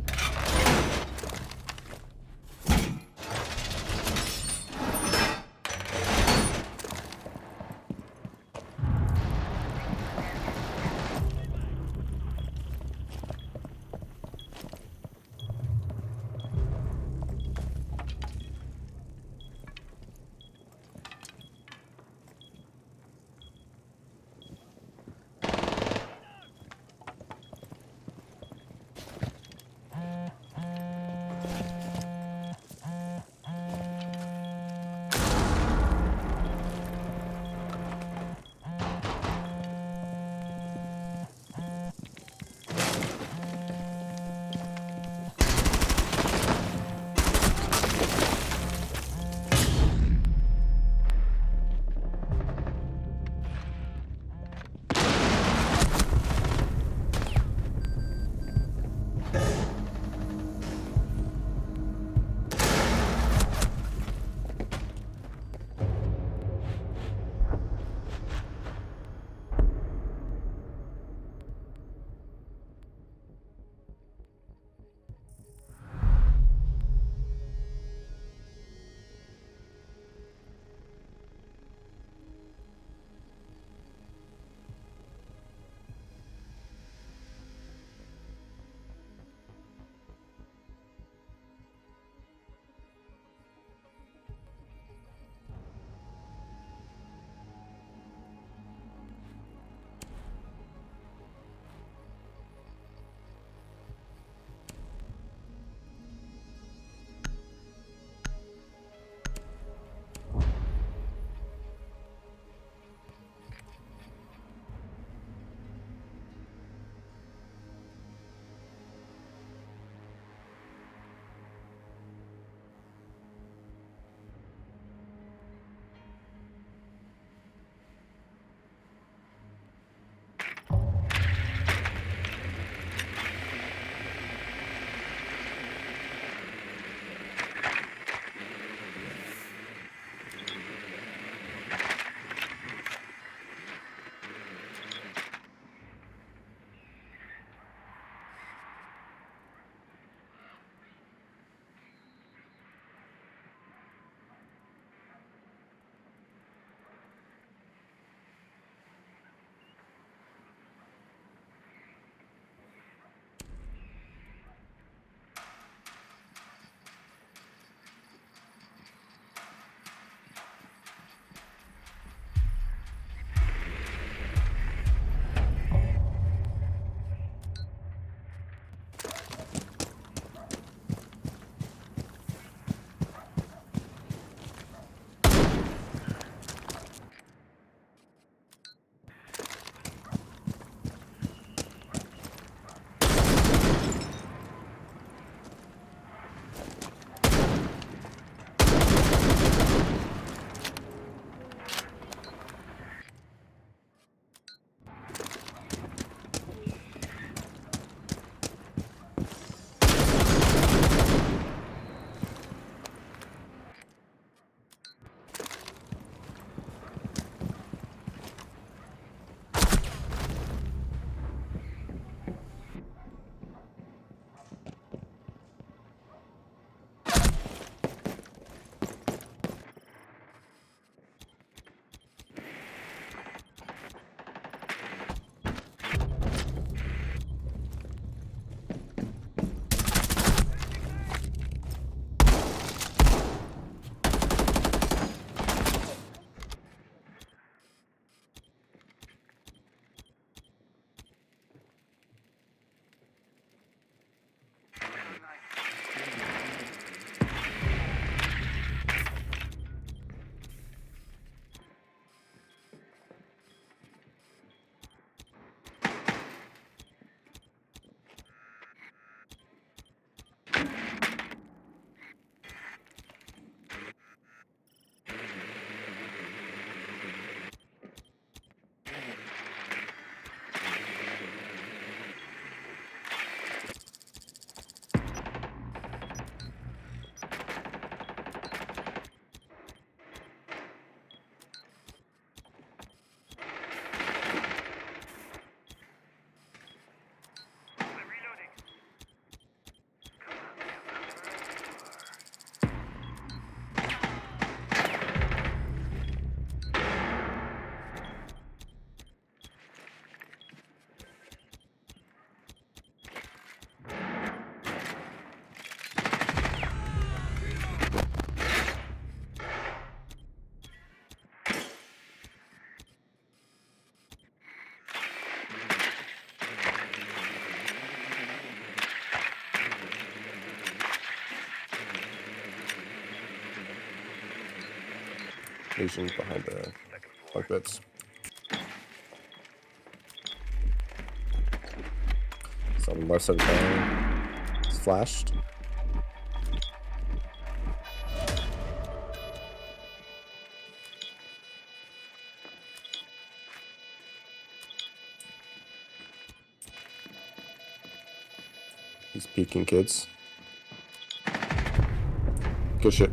Asian behind the bunk beds. It's on the left side of the town. It's flashed. He's peeking kids. Good shit.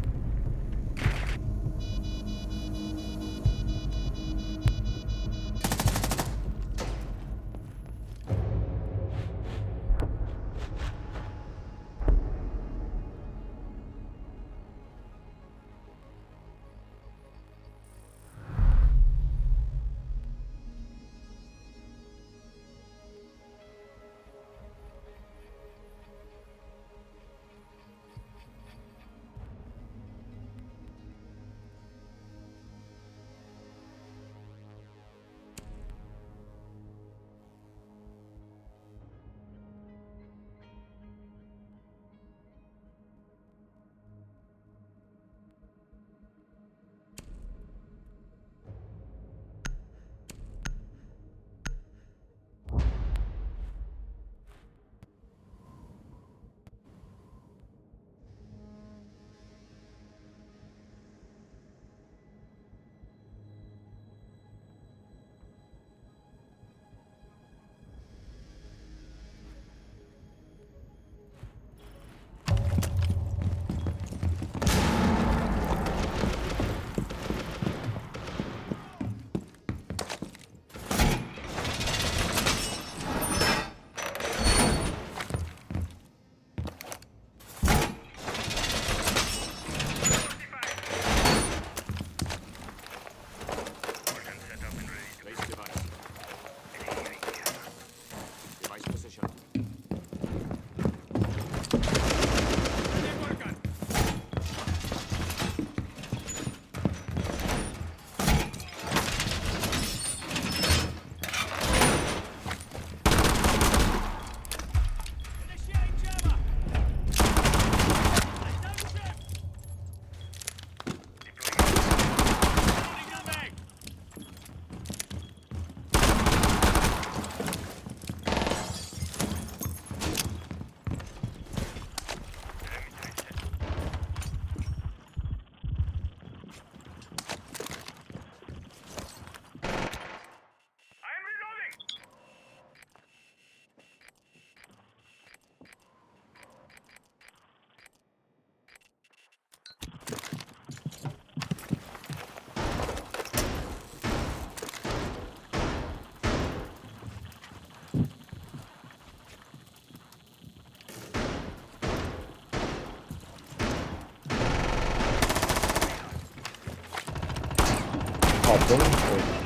Hopped in,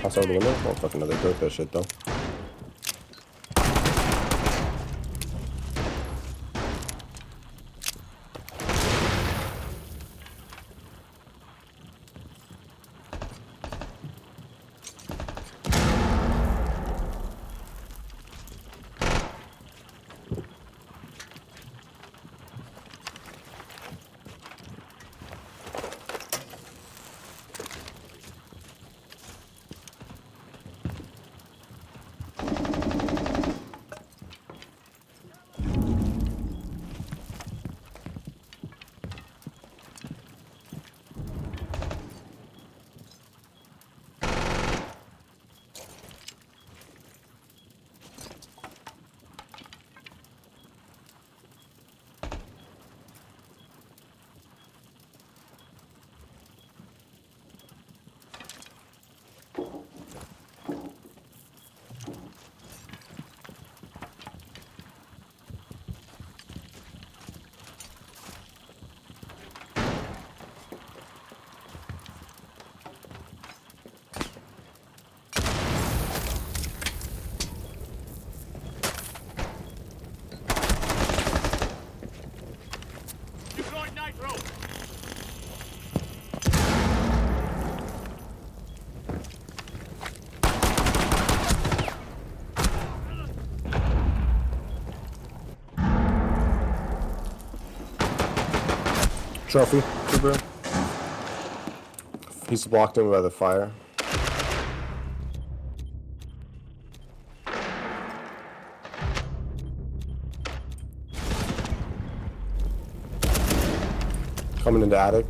pass out the window. Oh, fuck, another broke that shit though. Trophy, good bro. He's blocked in by the fire. Coming into attic.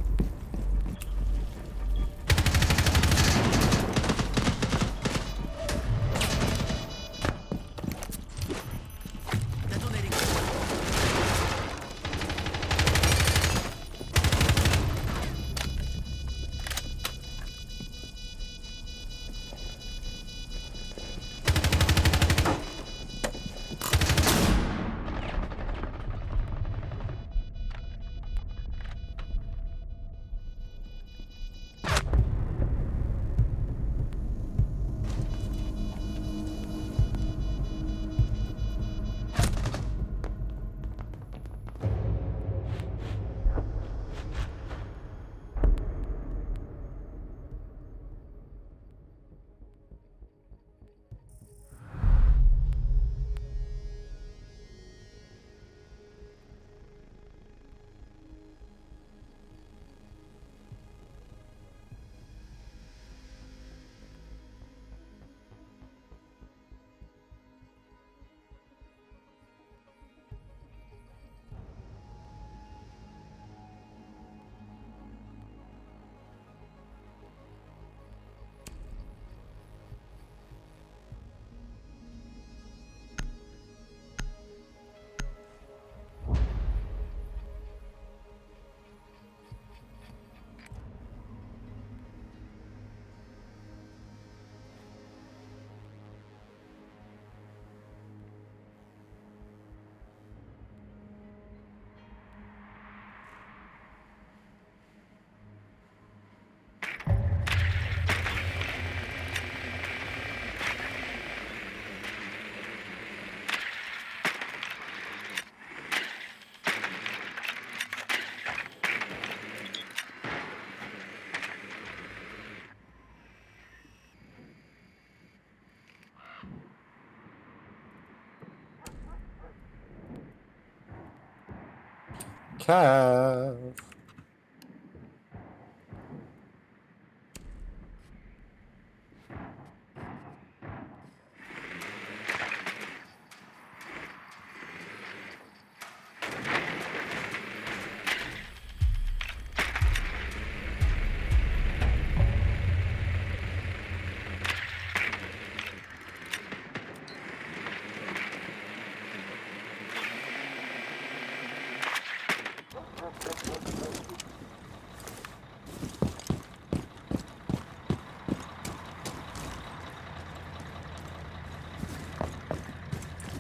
Cav.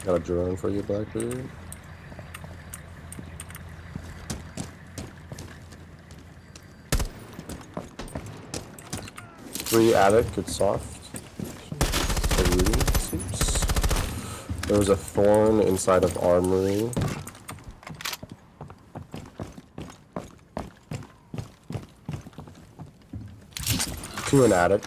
Got a drone for you, Blackbeard. Three attic, good soft. The Rudy seems. There was a thorn inside of armory. Two in attic.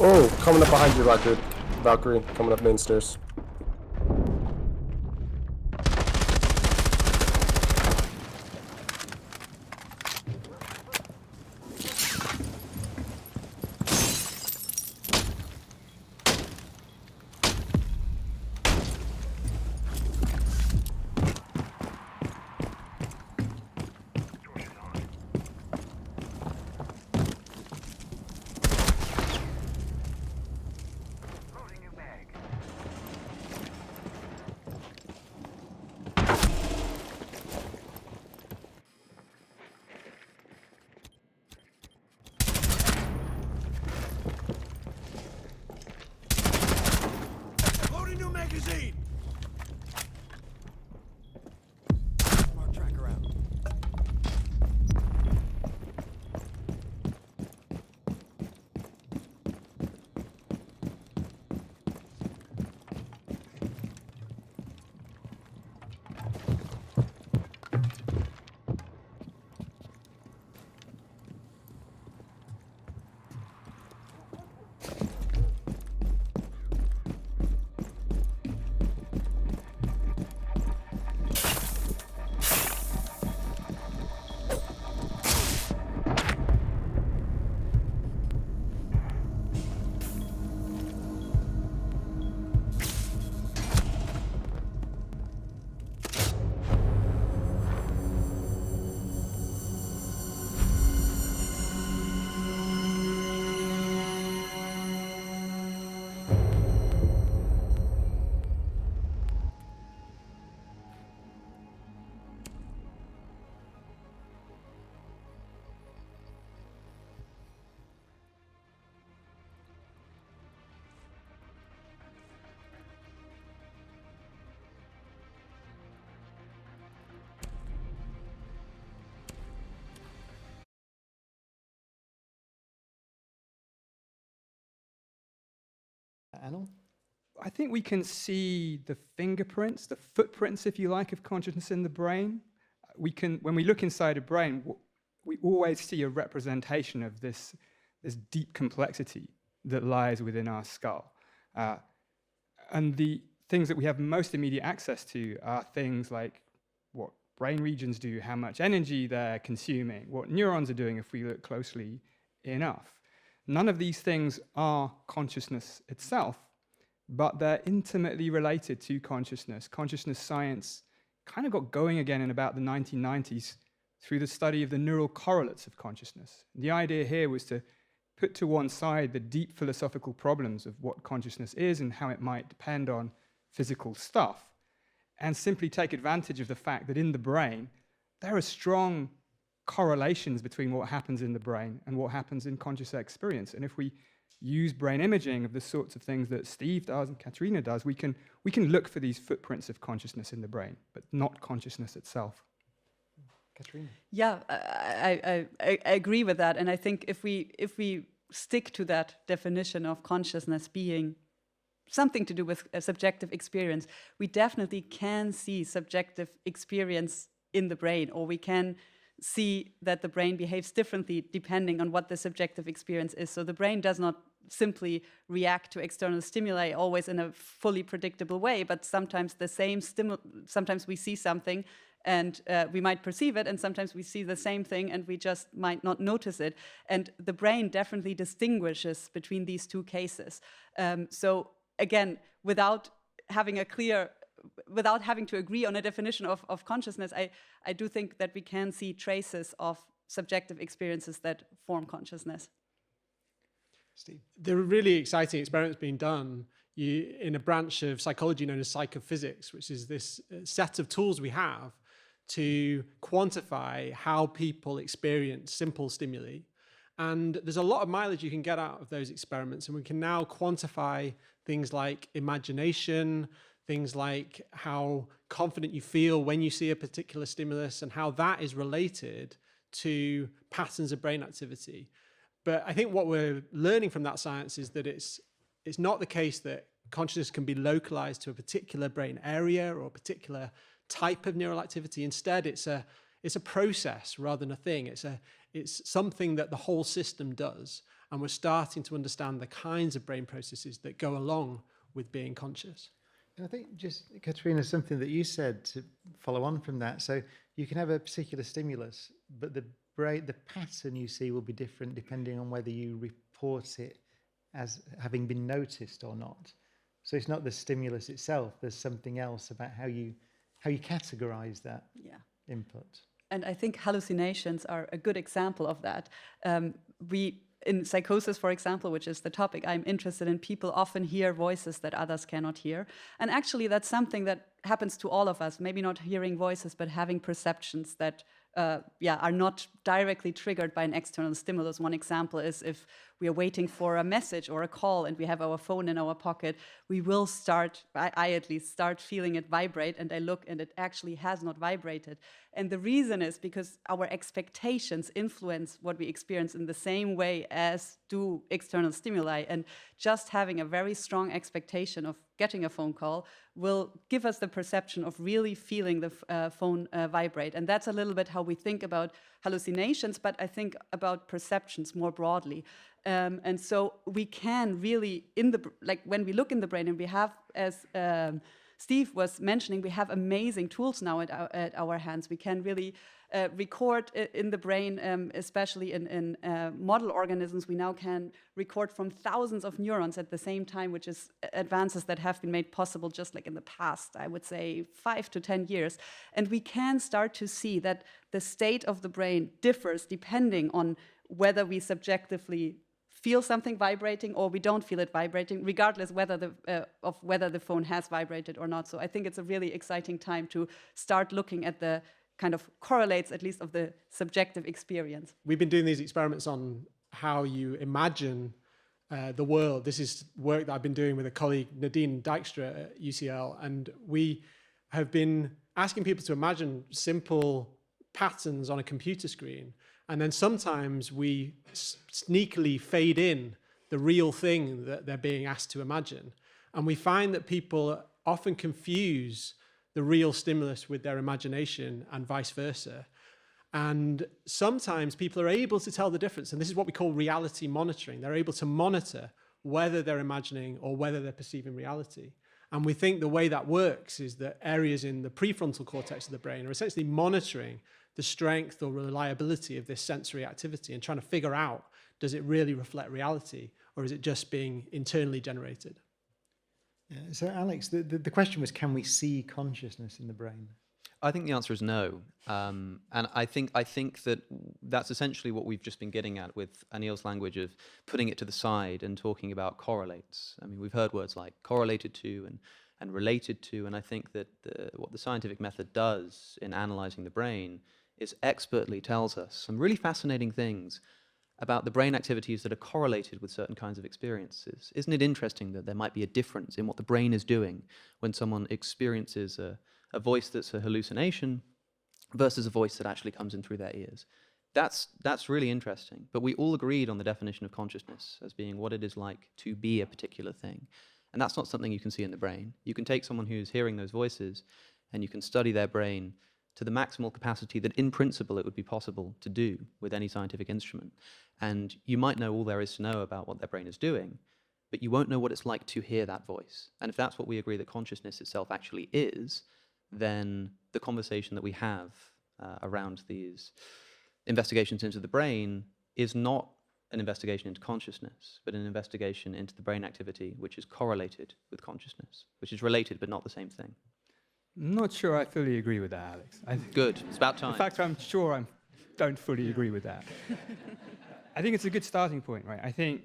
Oh, coming up behind you, Valkyrie. Valkyrie, coming up main stairs. Magazine! Mark tracker out. Anil? I think we can see the fingerprints, the footprints, if you like, of consciousness in the brain. We can, when we look inside a brain, we always see a representation of this deep complexity that lies within our skull. And the things that we have most immediate access to are things like what brain regions do, how much energy they're consuming, what neurons are doing if we look closely enough. None of these things are consciousness itself, but they're intimately related to consciousness. Consciousness science kind of got going again in about the 1990s through the study of the neural correlates of consciousness. The idea here was to put to one side the deep philosophical problems of what consciousness is and how it might depend on physical stuff, and simply take advantage of the fact that in the brain, there are strong correlations between what happens in the brain and what happens in conscious experience. And if we use brain imaging of the sorts of things that Steve does and Katerina does, we can look for these footprints of consciousness in the brain, but not consciousness itself. Katerina? Yeah, I agree with that. And I think if we stick to that definition of consciousness being something to do with a subjective experience, we definitely can see subjective experience in the brain, or we can see that the brain behaves differently depending on what the subjective experience is. So the brain does not simply react to external stimuli always in a fully predictable way, but sometimes the same sometimes we see something and we might perceive it, and sometimes we see the same thing and we just might not notice it. And the brain definitely distinguishes between these two cases. So again, without having to agree on a definition of consciousness, I do think that we can see traces of subjective experiences that form consciousness. Steve? There are really exciting experiments being done in a branch of psychology known as psychophysics, which is this set of tools we have to quantify how people experience simple stimuli. And there's a lot of mileage you can get out of those experiments, and we can now quantify things like imagination, things like how confident you feel when you see a particular stimulus, and how that is related to patterns of brain activity. But I think what we're learning from that science is that it's not the case that consciousness can be localized to a particular brain area or a particular type of neural activity. Instead, it's a process rather than a thing. It's something that the whole system does, and we're starting to understand the kinds of brain processes that go along with being conscious. And I think just, Katerina, something that you said to follow on from that. So you can have a particular stimulus, but the pattern you see will be different depending on whether you report it as having been noticed or not. So it's not the stimulus itself. There's something else about how you categorize that input. And I think hallucinations are a good example of that. In psychosis, for example, which is the topic I'm interested in, people often hear voices that others cannot hear. And actually, that's something that happens to all of us, maybe not hearing voices, but having perceptions that are not directly triggered by an external stimulus. One example is if we are waiting for a message or a call and we have our phone in our pocket, we will start, I at least start feeling it vibrate, and I look and it actually has not vibrated. And the reason is because our expectations influence what we experience in the same way as do external stimuli. And just having a very strong expectation of getting a phone call will give us the perception of really feeling the phone vibrate. And that's a little bit how we think about hallucinations, but I think about perceptions more broadly. And so we can really, when we look in the brain, and we have, as Steve was mentioning, we have amazing tools now at our hands. We can really record in the brain, especially in model organisms. We now can record from thousands of neurons at the same time, which is advances that have been made possible just like in the past, I would say 5 to 10 years. And we can start to see that the state of the brain differs depending on whether we subjectively feel something vibrating or we don't feel it vibrating, regardless of whether the phone has vibrated or not. So I think it's a really exciting time to start looking at the kind of correlates, at least of the subjective experience. We've been doing these experiments on how you imagine the world. This is work that I've been doing with a colleague, Nadine Dijkstra at UCL, and we have been asking people to imagine simple patterns on a computer screen. And then sometimes we sneakily fade in the real thing that they're being asked to imagine. And we find that people often confuse the real stimulus with their imagination and vice versa. And sometimes people are able to tell the difference. And this is what we call reality monitoring. They're able to monitor whether they're imagining or whether they're perceiving reality. And we think the way that works is that areas in the prefrontal cortex of the brain are essentially monitoring the strength or reliability of this sensory activity and trying to figure out, does it really reflect reality or is it just being internally generated? Yeah, so Alex, the question was, can we see consciousness in the brain? I think the answer is no. And I think that that's essentially what we've just been getting at with Anil's language of putting it to the side and talking about correlates. I mean, we've heard words like correlated to and related to, and I think that what the scientific method does in analyzing the brain is expertly tells us some really fascinating things about the brain activities that are correlated with certain kinds of experiences. Isn't it interesting that there might be a difference in what the brain is doing when someone experiences a voice that's a hallucination versus a voice that actually comes in through their ears? That's really interesting. But we all agreed on the definition of consciousness as being what it is like to be a particular thing. And that's not something you can see in the brain. You can take someone who's hearing those voices and you can study their brain to the maximal capacity that in principle it would be possible to do with any scientific instrument. And you might know all there is to know about what their brain is doing, but you won't know what it's like to hear that voice. And if that's what we agree that consciousness itself actually is, then the conversation that we have around these investigations into the brain is not an investigation into consciousness, but an investigation into the brain activity which is correlated with consciousness, which is related but not the same thing. I'm not sure I fully agree with that, Alex. Good. It's about time. In fact, I'm sure I don't fully agree with that. I think it's a good starting point, right? I think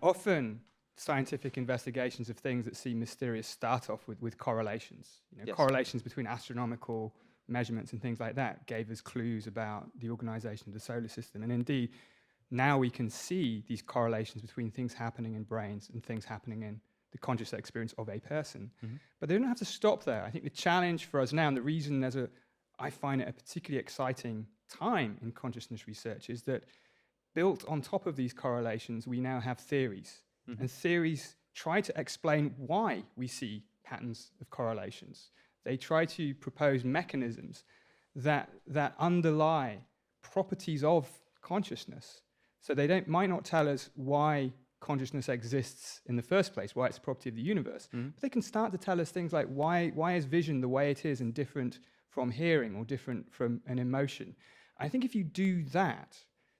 often scientific investigations of things that seem mysterious start off with correlations. Yes. Correlations between astronomical measurements and things like that gave us clues about the organization of the solar system. And indeed, now we can see these correlations between things happening in brains and things happening in the conscious experience of a person. Mm-hmm. But they don't have to stop there. I think the challenge for us now, and the reason I find it a particularly exciting time in consciousness research, is that built on top of these correlations, we now have theories. Mm-hmm. And theories try to explain why we see patterns of correlations. They try to propose mechanisms that underlie properties of consciousness. So they might not tell us why consciousness exists in the first place, why it's a property of the universe, but they can start to tell us things like why is vision the way it is and different from hearing or different from an emotion. I think if you do that,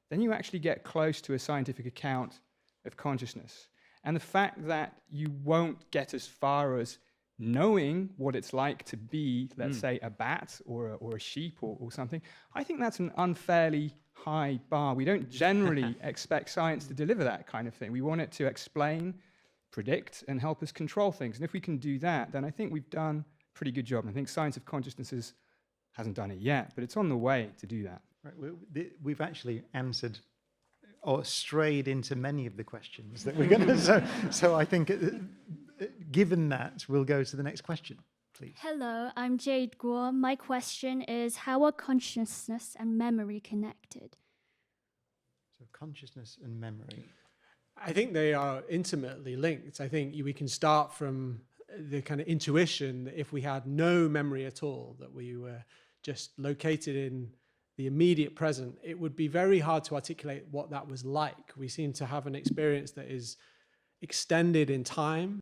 then you actually get close to a scientific account of consciousness. And the fact that you won't get as far as knowing what it's like to be, let's say, a bat or a sheep or something, I think that's an unfairly high bar. We don't generally expect science to deliver that kind of thing. We want it to explain, predict, and help us control things. And if we can do that, then I think we've done a pretty good job. And I think science of consciousness hasn't done it yet, but it's on the way to do that. Right, we've actually answered or strayed into many of the questions that we're going to. So I think, given that, we'll go to the next question, please. Hello, I'm Jade Gore. My question is, how are consciousness and memory connected? So consciousness and memory. I think they are intimately linked. I think we can start from the kind of intuition that if we had no memory at all, that we were just located in the immediate present, it would be very hard to articulate what that was like. We seem to have an experience that is extended in time.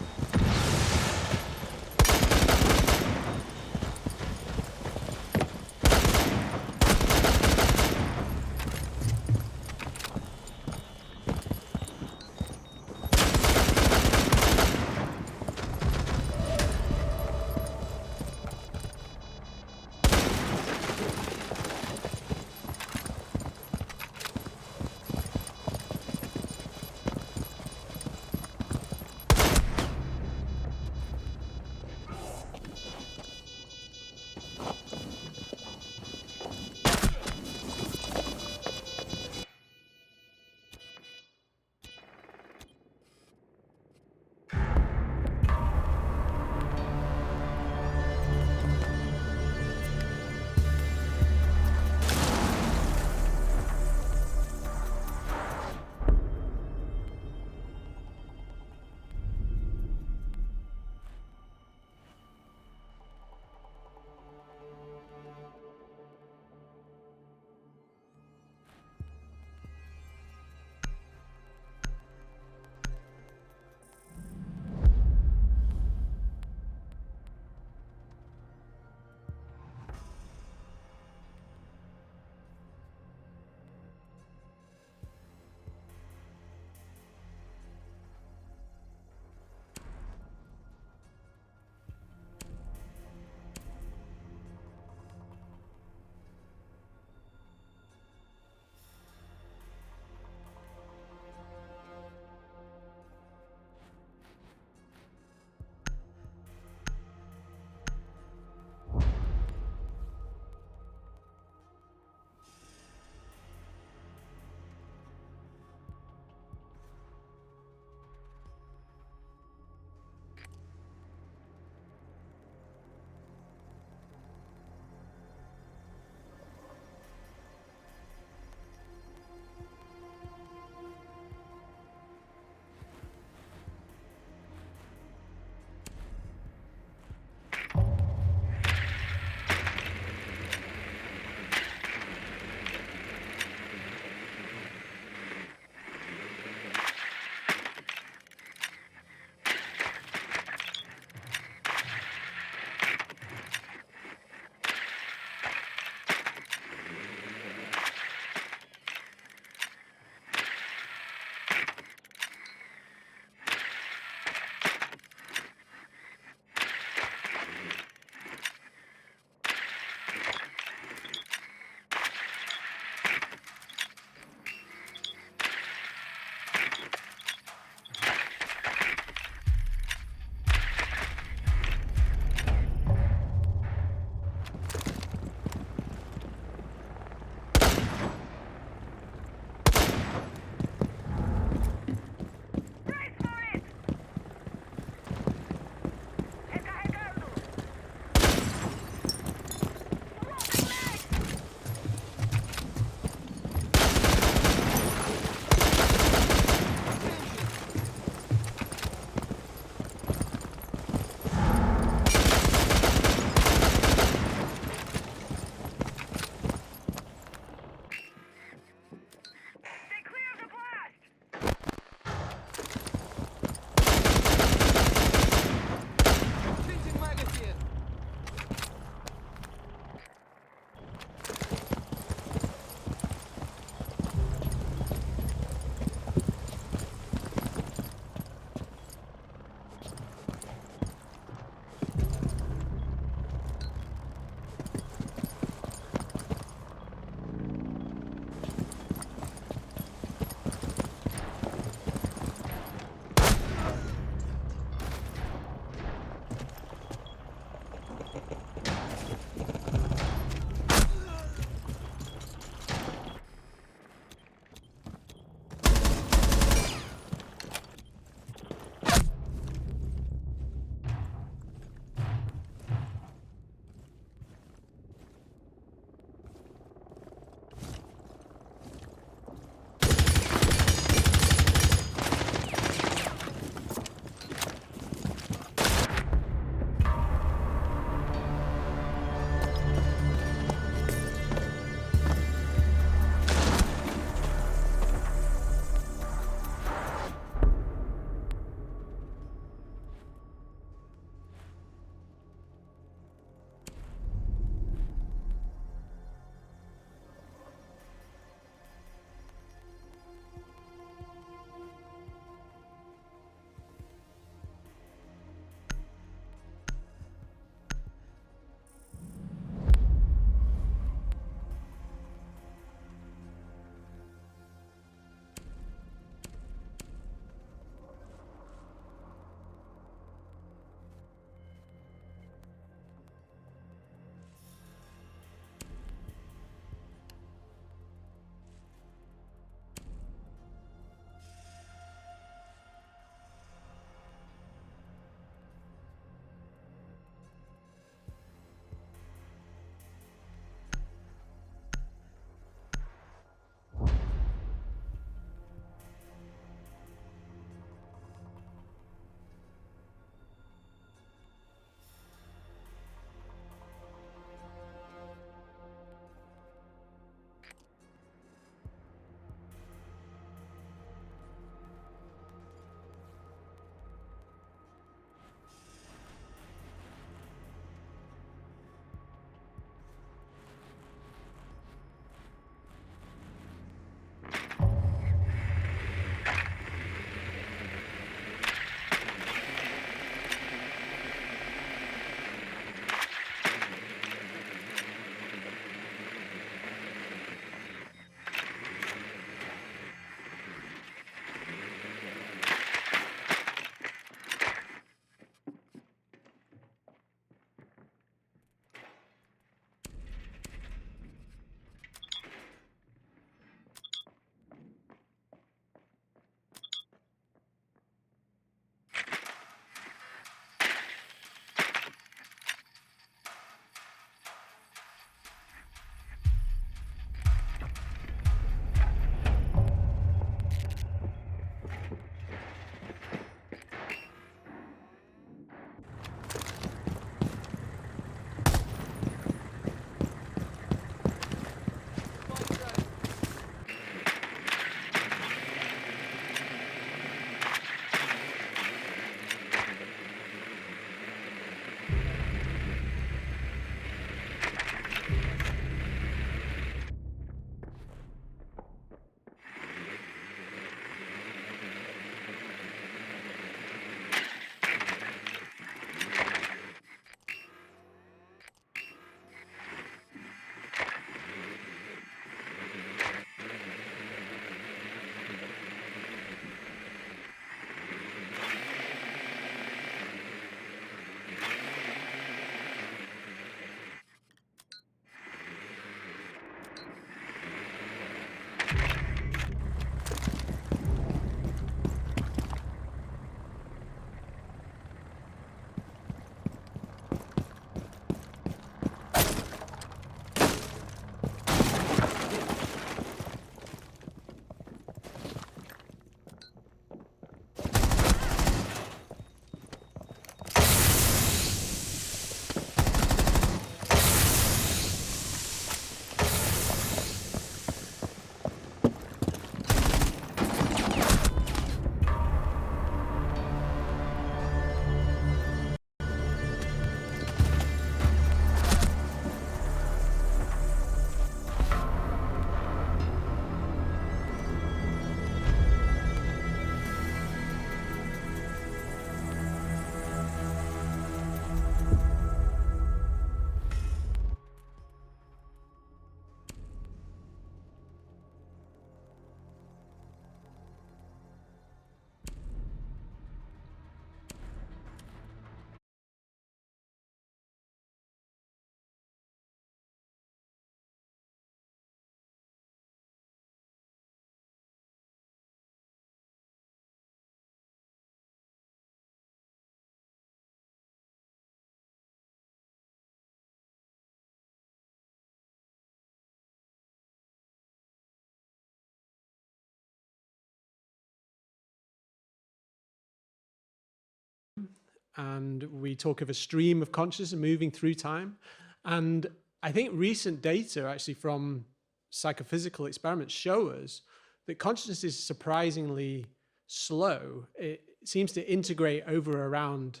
and we talk of a stream of consciousness moving through time. And I think recent data actually from psychophysical experiments show us that consciousness is surprisingly slow. It seems to integrate over around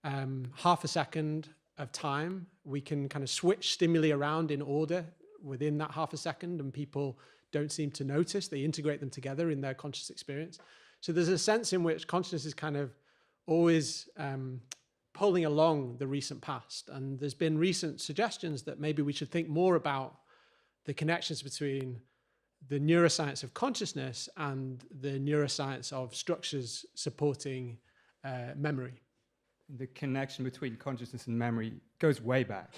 half a second of time. We can kind of switch stimuli around in order within that half a second, and people don't seem to notice. They integrate them together in their conscious experience. So there's a sense in which consciousness is kind of always pulling along the recent past. And there's been recent suggestions that maybe we should think more about the connections between the neuroscience of consciousness and the neuroscience of structures supporting memory. The connection between consciousness and memory goes way back.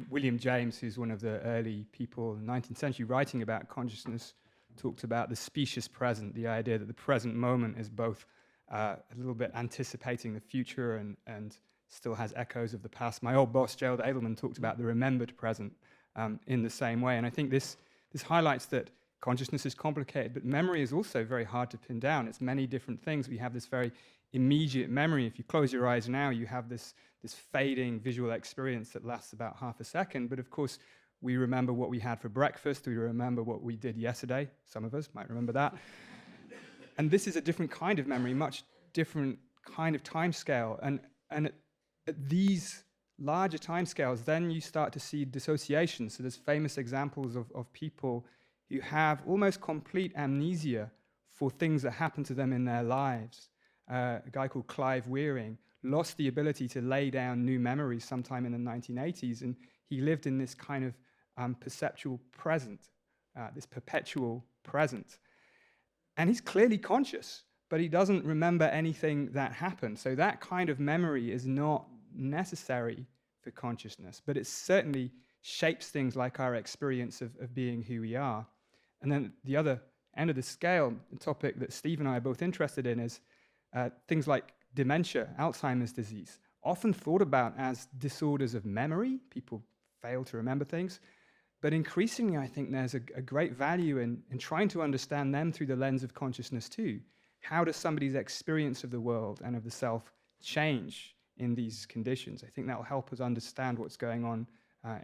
William James, who's one of the early people in the 19th century writing about consciousness, talked about the specious present, the idea that the present moment is both a little bit anticipating the future and still has echoes of the past. My old boss, Gerald Edelman, talked about the remembered present in the same way. And I think this highlights that consciousness is complicated, but memory is also very hard to pin down. It's many different things. We have this very immediate memory. If you close your eyes now, you have this fading visual experience that lasts about half a second. But of course, we remember what we had for breakfast. We remember what we did yesterday. Some of us might remember that. And this is a different kind of memory, much different kind of time scale. And at these larger time scales, then you start to see dissociation. So there's famous examples of people who have almost complete amnesia for things that happen to them in their lives. A guy called Clive Wearing lost the ability to lay down new memories sometime in the 1980s, and he lived in this kind of perceptual present, this perpetual present. And he's clearly conscious, but he doesn't remember anything that happened. So that kind of memory is not necessary for consciousness, but it certainly shapes things like our experience of being who we are. And then the other end of the scale, the topic that Steve and I are both interested in is things like dementia, Alzheimer's disease, often thought about as disorders of memory. People fail to remember things. But increasingly, I think there's a great value in trying to understand them through the lens of consciousness too. How does somebody's experience of the world and of the self change in these conditions? I think that will help us understand what's going on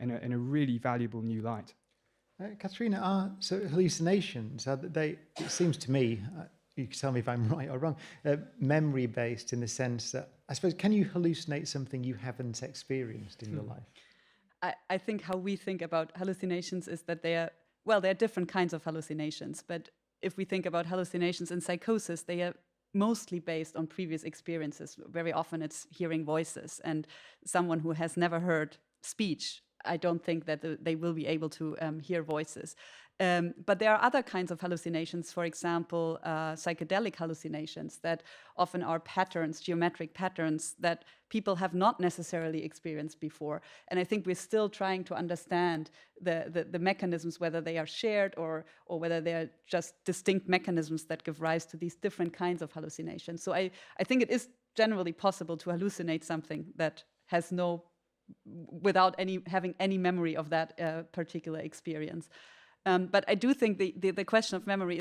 in a really valuable new light. Katerina, so hallucinations, it seems to me, you can tell me if I'm right or wrong, memory-based in the sense that, I suppose, can you hallucinate something you haven't experienced in your life? I think how we think about hallucinations is that there are different kinds of hallucinations, but if we think about hallucinations in psychosis, they are mostly based on previous experiences. Very often it's hearing voices, and someone who has never heard speech, I don't think that they will be able to hear voices. But there are other kinds of hallucinations, for example, psychedelic hallucinations that often are patterns, geometric patterns that people have not necessarily experienced before. And I think we're still trying to understand the mechanisms, whether they are shared or whether they are just distinct mechanisms that give rise to these different kinds of hallucinations. So I think it is generally possible to hallucinate something that has without having any memory of that particular experience. But I do think the question of memory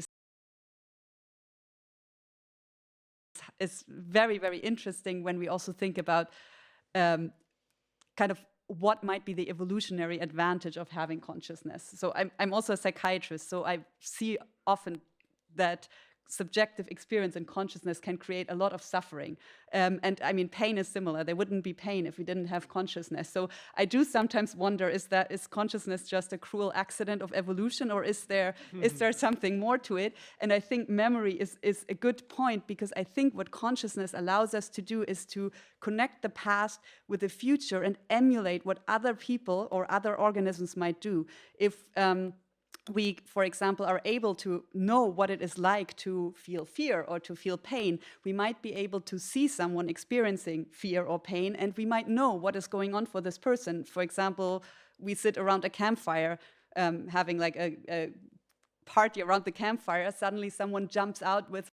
is very, very interesting when we also think about kind of what might be the evolutionary advantage of having consciousness. So I'm also a psychiatrist, so I see often that subjective experience and consciousness can create a lot of suffering. And I mean, pain is similar. There wouldn't be pain if we didn't have consciousness. So I do sometimes wonder, is consciousness just a cruel accident of evolution, or is there something more to it? And I think memory is a good point, because I think what consciousness allows us to do is to connect the past with the future and emulate what other people or other organisms might do. If we, for example, are able to know what it is like to feel fear or to feel pain, we might be able to see someone experiencing fear or pain, and we might know what is going on for this person. For example, we sit around a campfire, having like a party around the campfire. Suddenly someone jumps out with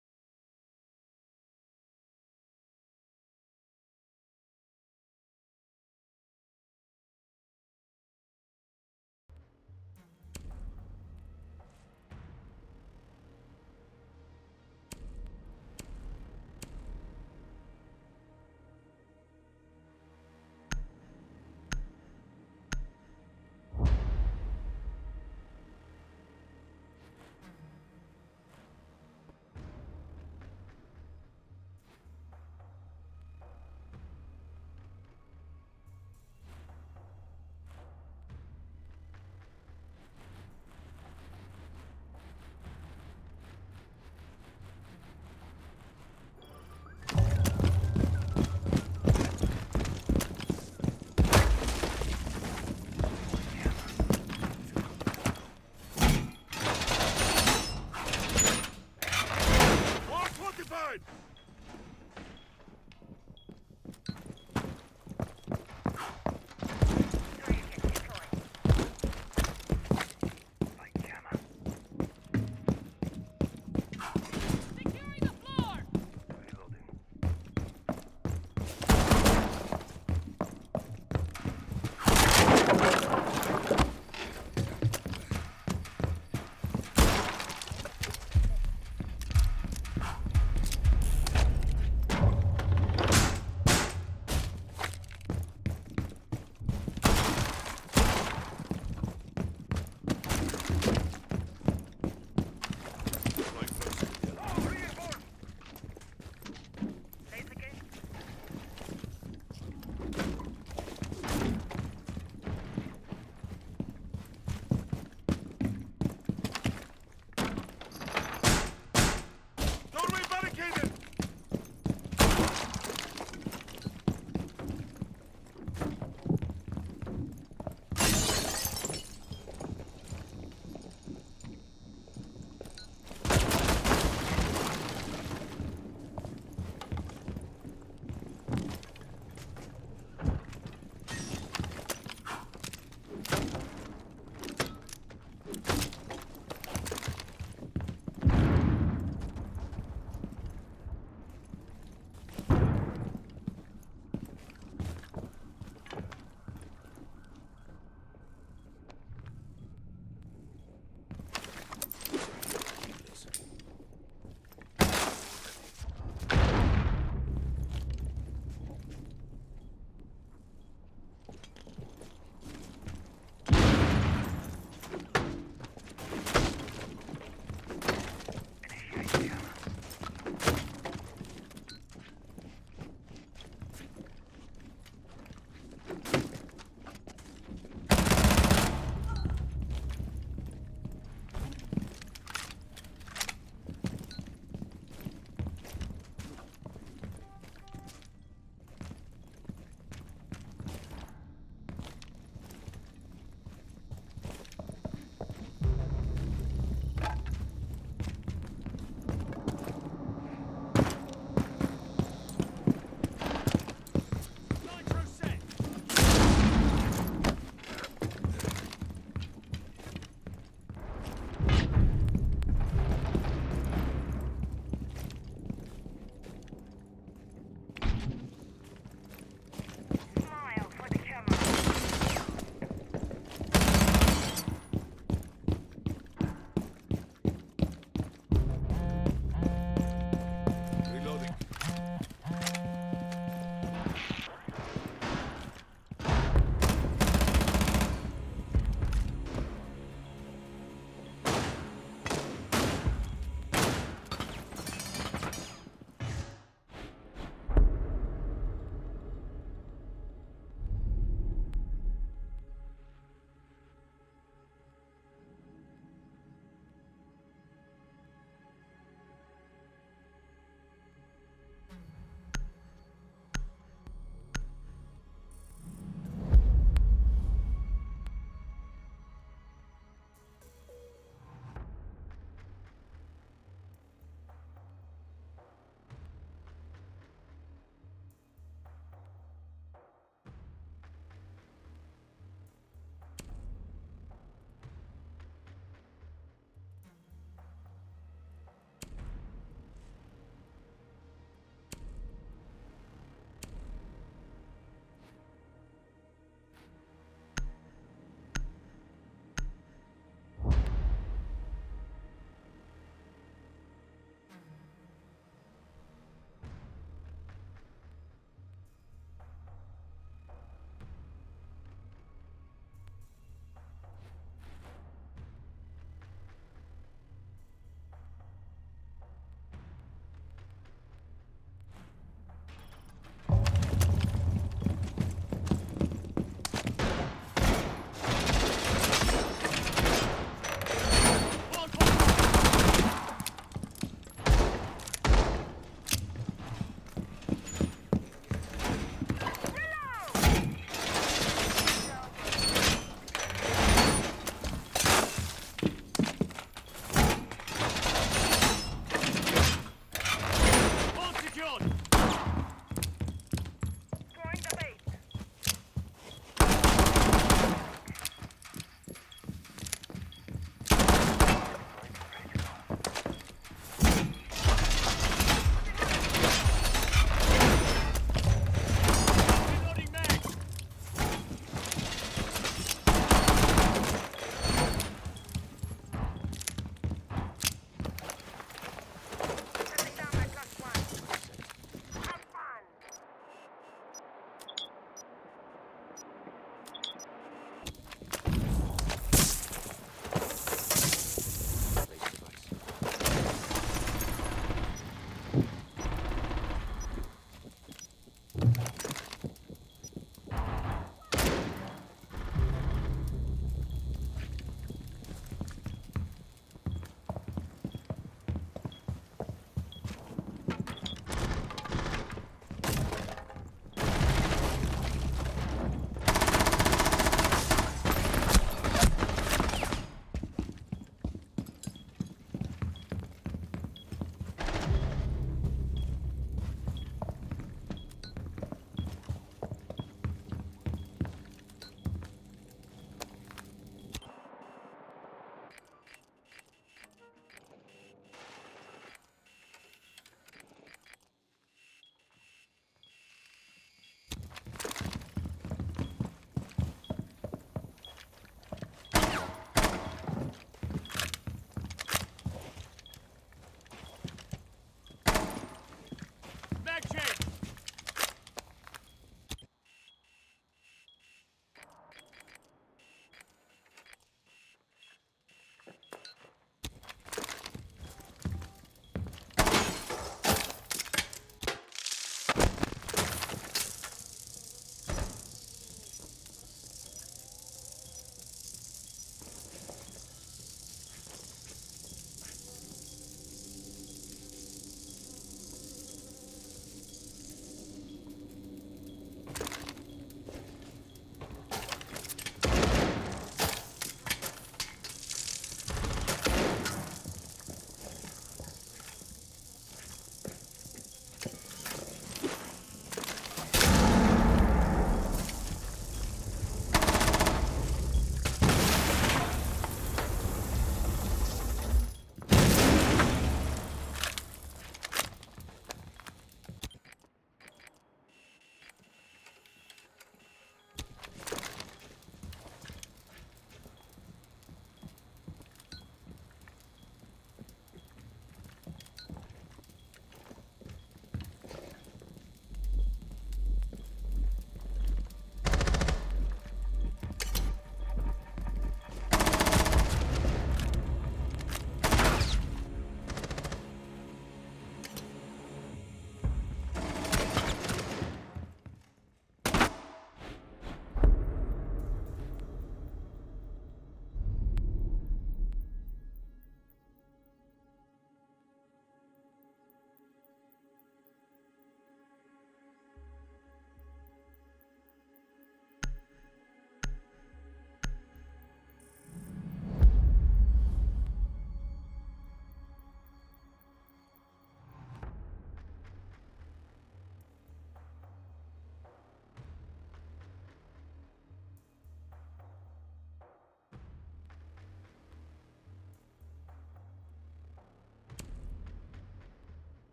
inside!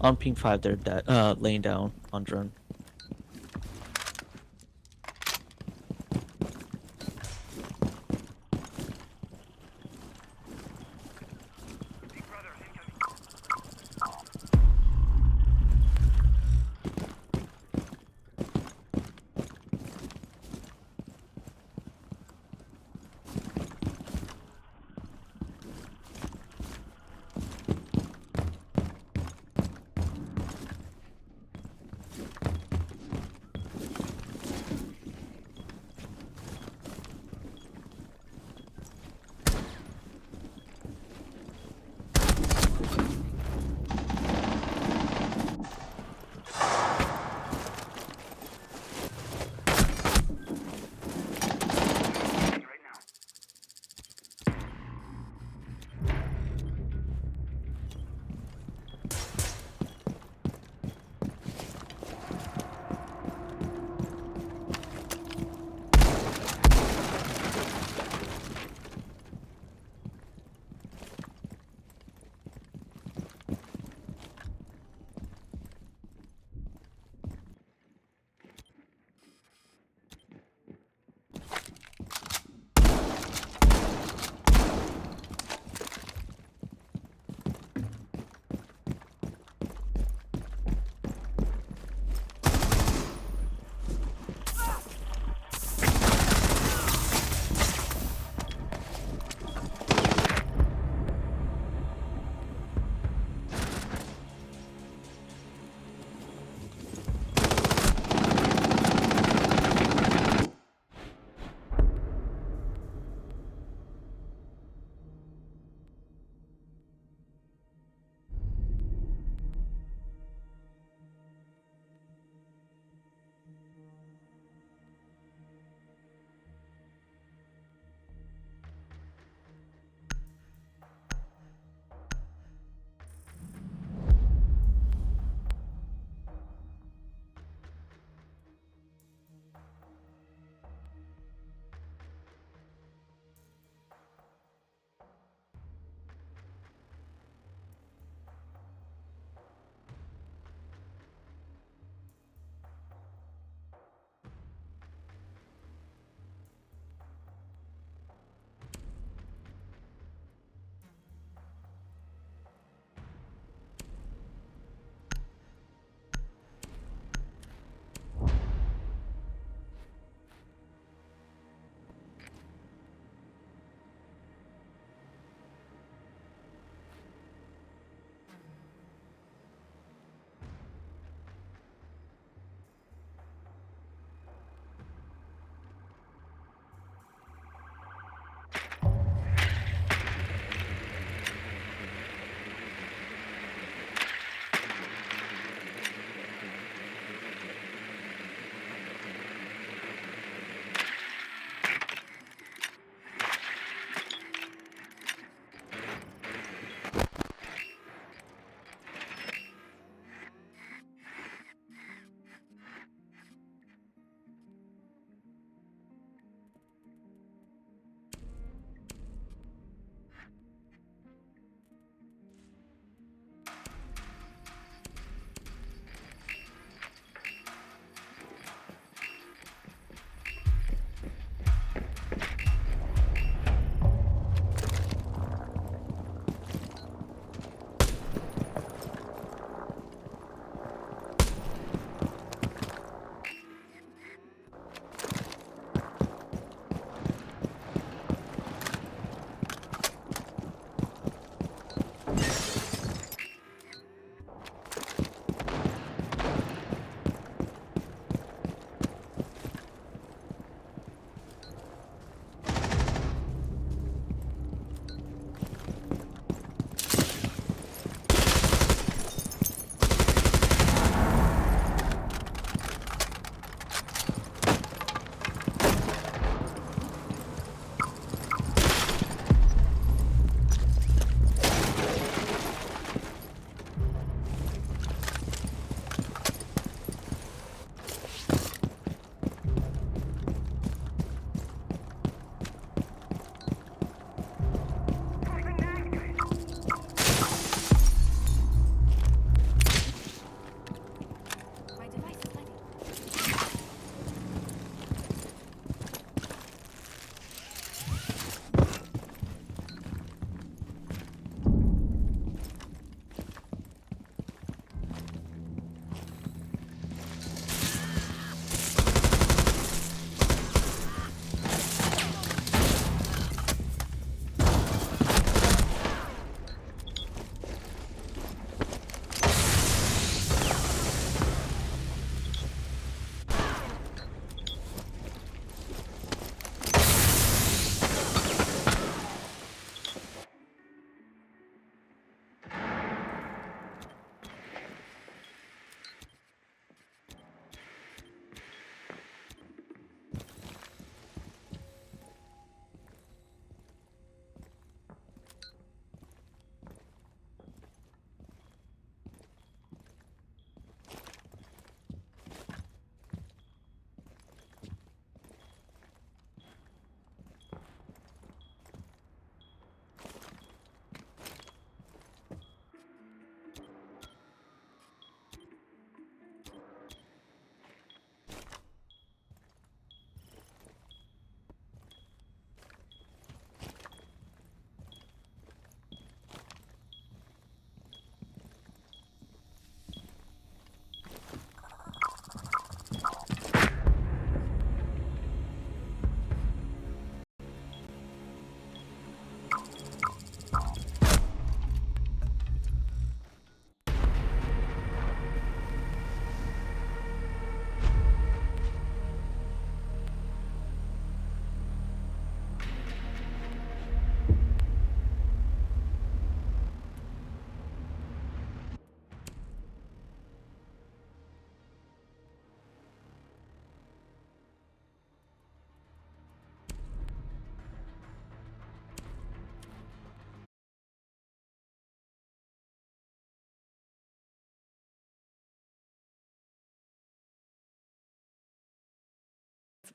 On ping 5, they're laying down on drone.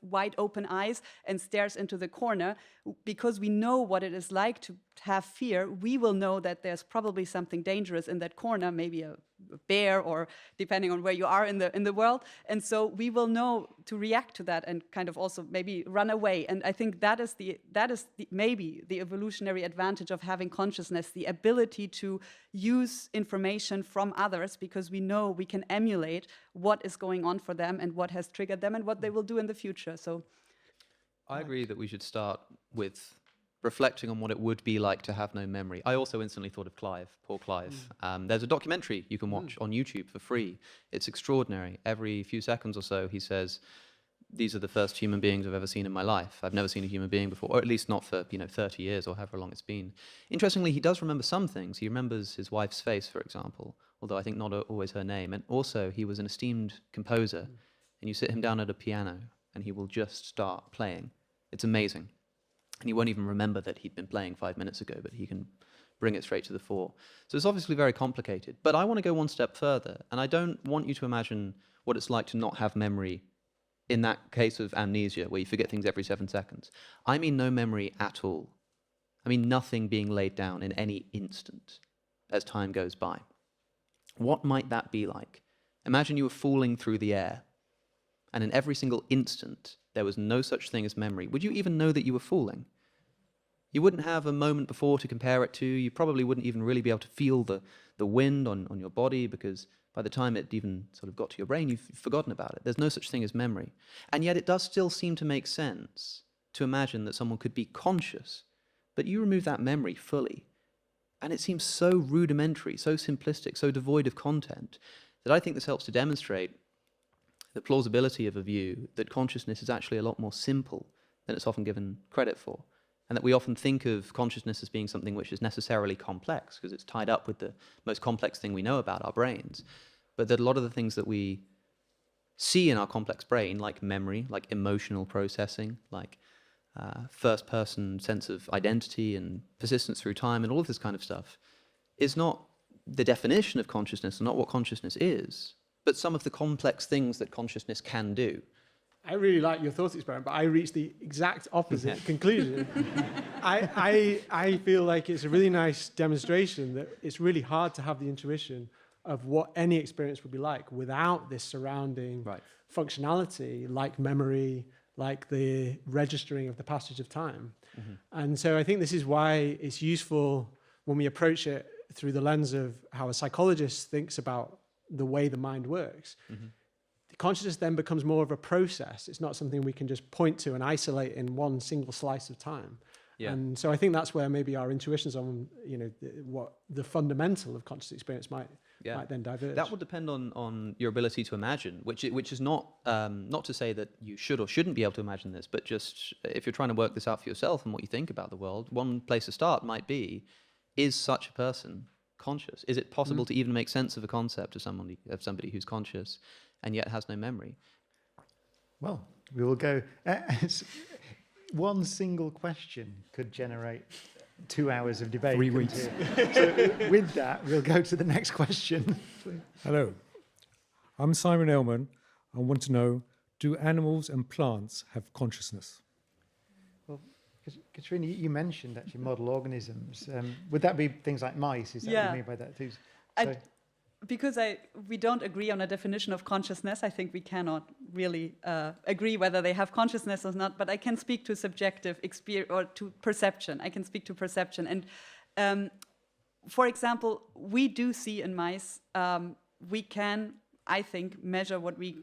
wide open eyes and stares into the corner. Because we know what it is like to have fear, we will know that there's probably something dangerous in that corner, maybe a bear, or depending on where you are in the world. And so we will know to react to that and kind of also maybe run away. And I think that is maybe the evolutionary advantage of having consciousness, the ability to use information from others, because we know we can emulate what is going on for them and what has triggered them and what they will do in the future. So I agree that we should start with reflecting on what it would be like to have no memory. I also instantly thought of Clive, poor Clive. There's a documentary you can watch on YouTube for free. It's extraordinary. Every few seconds or so, he says, these are the first human beings I've ever seen in my life. I've never seen a human being before, or at least not for 30 years or however long it's been. Interestingly, he does remember some things. He remembers his wife's face, for example, although I think not always her name. And also, he was an esteemed composer, and you sit him down at a piano, and he will just start playing. It's amazing. And he won't even remember that he'd been playing 5 minutes ago, but he can bring it straight to the fore. So it's obviously very complicated. But I want to go one step further, and I don't want you to imagine what it's like to not have memory in that case of amnesia, where you forget things every 7 seconds. I mean no memory at all. I mean nothing being laid down in any instant as time goes by. What might that be like? Imagine you were falling through the air, and in every single instant, there was no such thing as memory. Would you even know that you were falling? You wouldn't have a moment before to compare it to. You probably wouldn't even really be able to feel the wind on your body, because by the time it even sort of got to your brain, you've forgotten about it. There's no such thing as memory. And yet it does still seem to make sense to imagine that someone could be conscious, but you remove that memory fully, and it seems so rudimentary, so simplistic, so devoid of content, that I think this helps to demonstrate the plausibility of a view that consciousness is actually a lot more simple than it's often given credit for, and that we often think of consciousness as being something which is necessarily complex because it's tied up with the most complex thing we know about, our brains, but that a lot of the things that we see in our complex brain, like memory, like emotional processing, like first-person sense of identity and persistence through time and all of this kind of stuff, is not the definition of consciousness, not what consciousness is, but some of the complex things that consciousness can do. I really like your thought experiment, but I reached the exact opposite conclusion. I feel like it's a really nice demonstration that it's really hard to have the intuition of what any experience would be like without this surrounding functionality, like memory, like the registering of the passage of time. And so I think this is why it's useful when we approach it through the lens of how a psychologist thinks about the way the mind works. Consciousness then becomes more of a process. It's not something we can just point to and isolate in one single slice of time. And so I think that's where maybe our intuitions on, what the fundamental of conscious experience might then diverge. That would depend on your ability to imagine, which is not not to say that you should or shouldn't be able to imagine this, but just if you're trying to work this out for yourself and what you think about the world, one place to start might be, is such a person conscious? Is it possible to even make sense of a concept of somebody who's conscious and yet has no memory? Well, we will go. One single question could generate 2 hours of debate. 3 weeks. So with that, we'll go to the next question. Hello, I'm Simon Elman. I want to know, do animals and plants have consciousness? Well, Katrina, you mentioned actually model organisms. Would that be things like mice? Is that what you mean by that too? So, because we don't agree on a definition of consciousness, I think we cannot really agree whether they have consciousness or not, but I can speak to subjective experience or to perception. I can speak to perception. And for example, we do see in mice, we can, I think, measure what we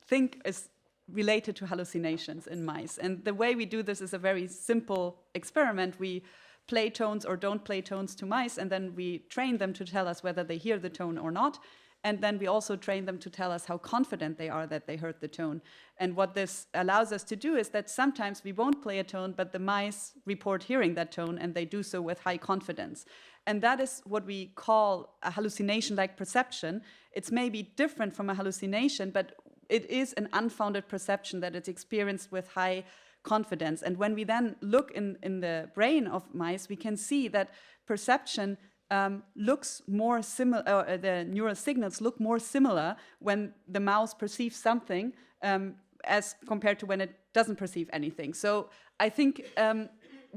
think is related to hallucinations in mice. And the way we do this is a very simple experiment. We play tones or don't play tones to mice, and then we train them to tell us whether they hear the tone or not. And then we also train them to tell us how confident they are that they heard the tone. And what this allows us to do is that sometimes we won't play a tone, but the mice report hearing that tone, and they do so with high confidence. And that is what we call a hallucination-like perception. It's maybe different from a hallucination, but it is an unfounded perception that it's experienced with high confidence. And when we then look in the brain of mice, we can see that perception looks more similar, the neural signals look more similar when the mouse perceives something as compared to when it doesn't perceive anything. So I think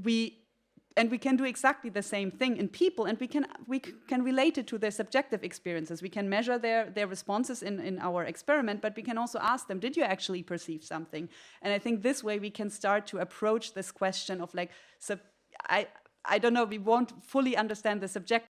we can do exactly the same thing in people, and we can relate it to their subjective experiences. We can measure their responses in our experiment, but we can also ask them, did you actually perceive something? And I think this way we can start to approach this question of like, I don't know, we won't fully understand the subjective.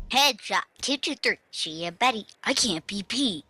Headshot, 223. She a Betty. I can't be Pete.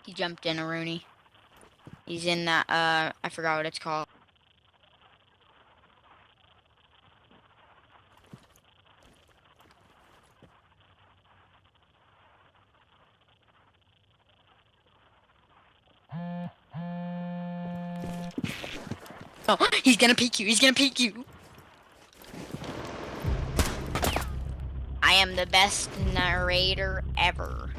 He jumped in a Rooney. He's in that, I forgot what it's called. Oh, he's gonna peek you. He's gonna peek you. I am the best narrator ever.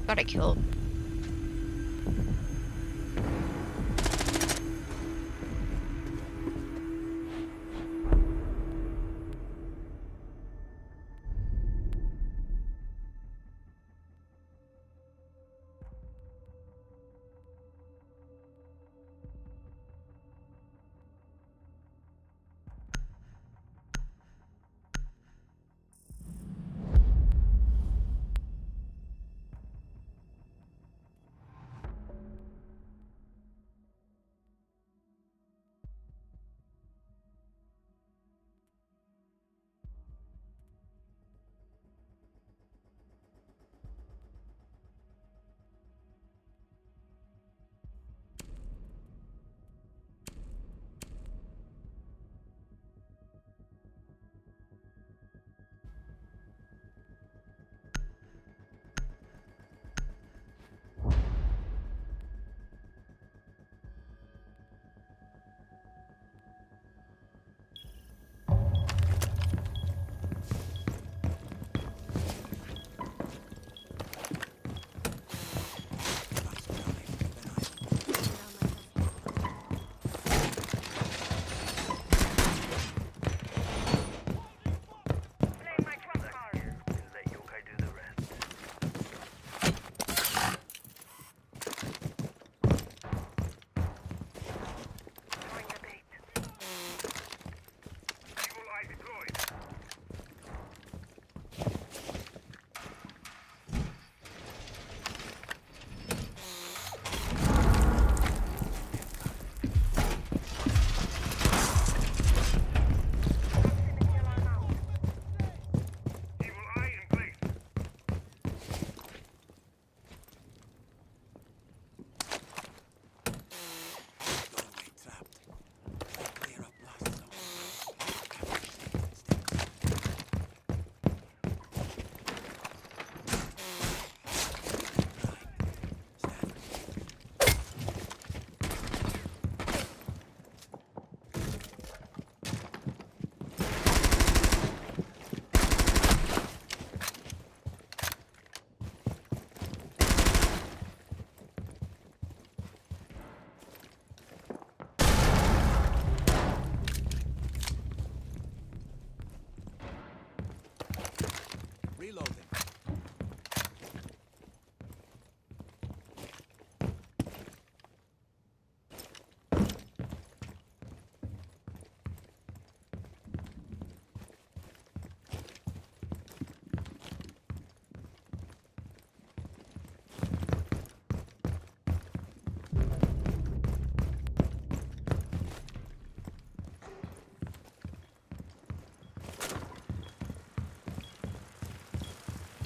Got it killed.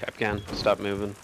Capcan, stop moving.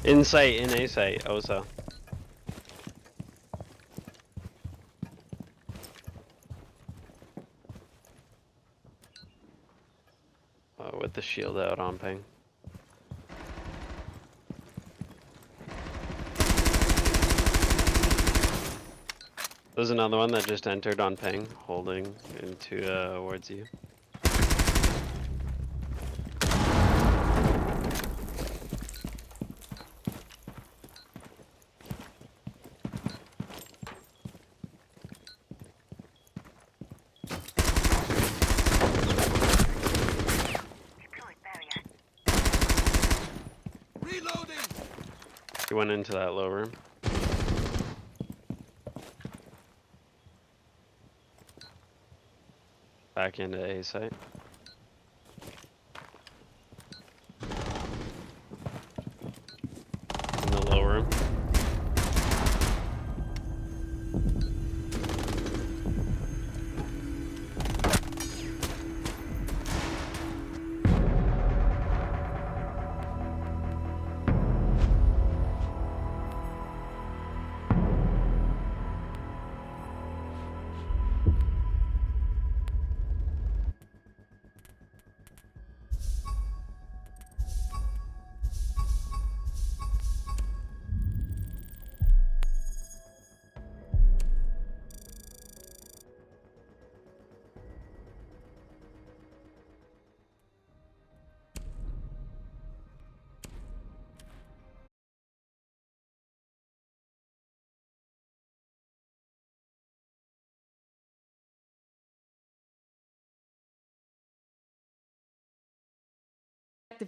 Insight in A site, Osa. With the shield out on ping. There's another one that just entered on ping, holding into towards you. He went into that low room. Back into A site. In the low room.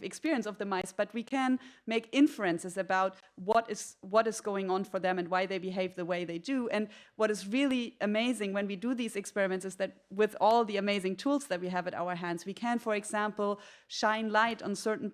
Experience of the mice, but we can make inferences about what is going on for them and why they behave the way they do. And what is really amazing when we do these experiments is that with all the amazing tools that we have at our hands, we can, for example, shine light on certain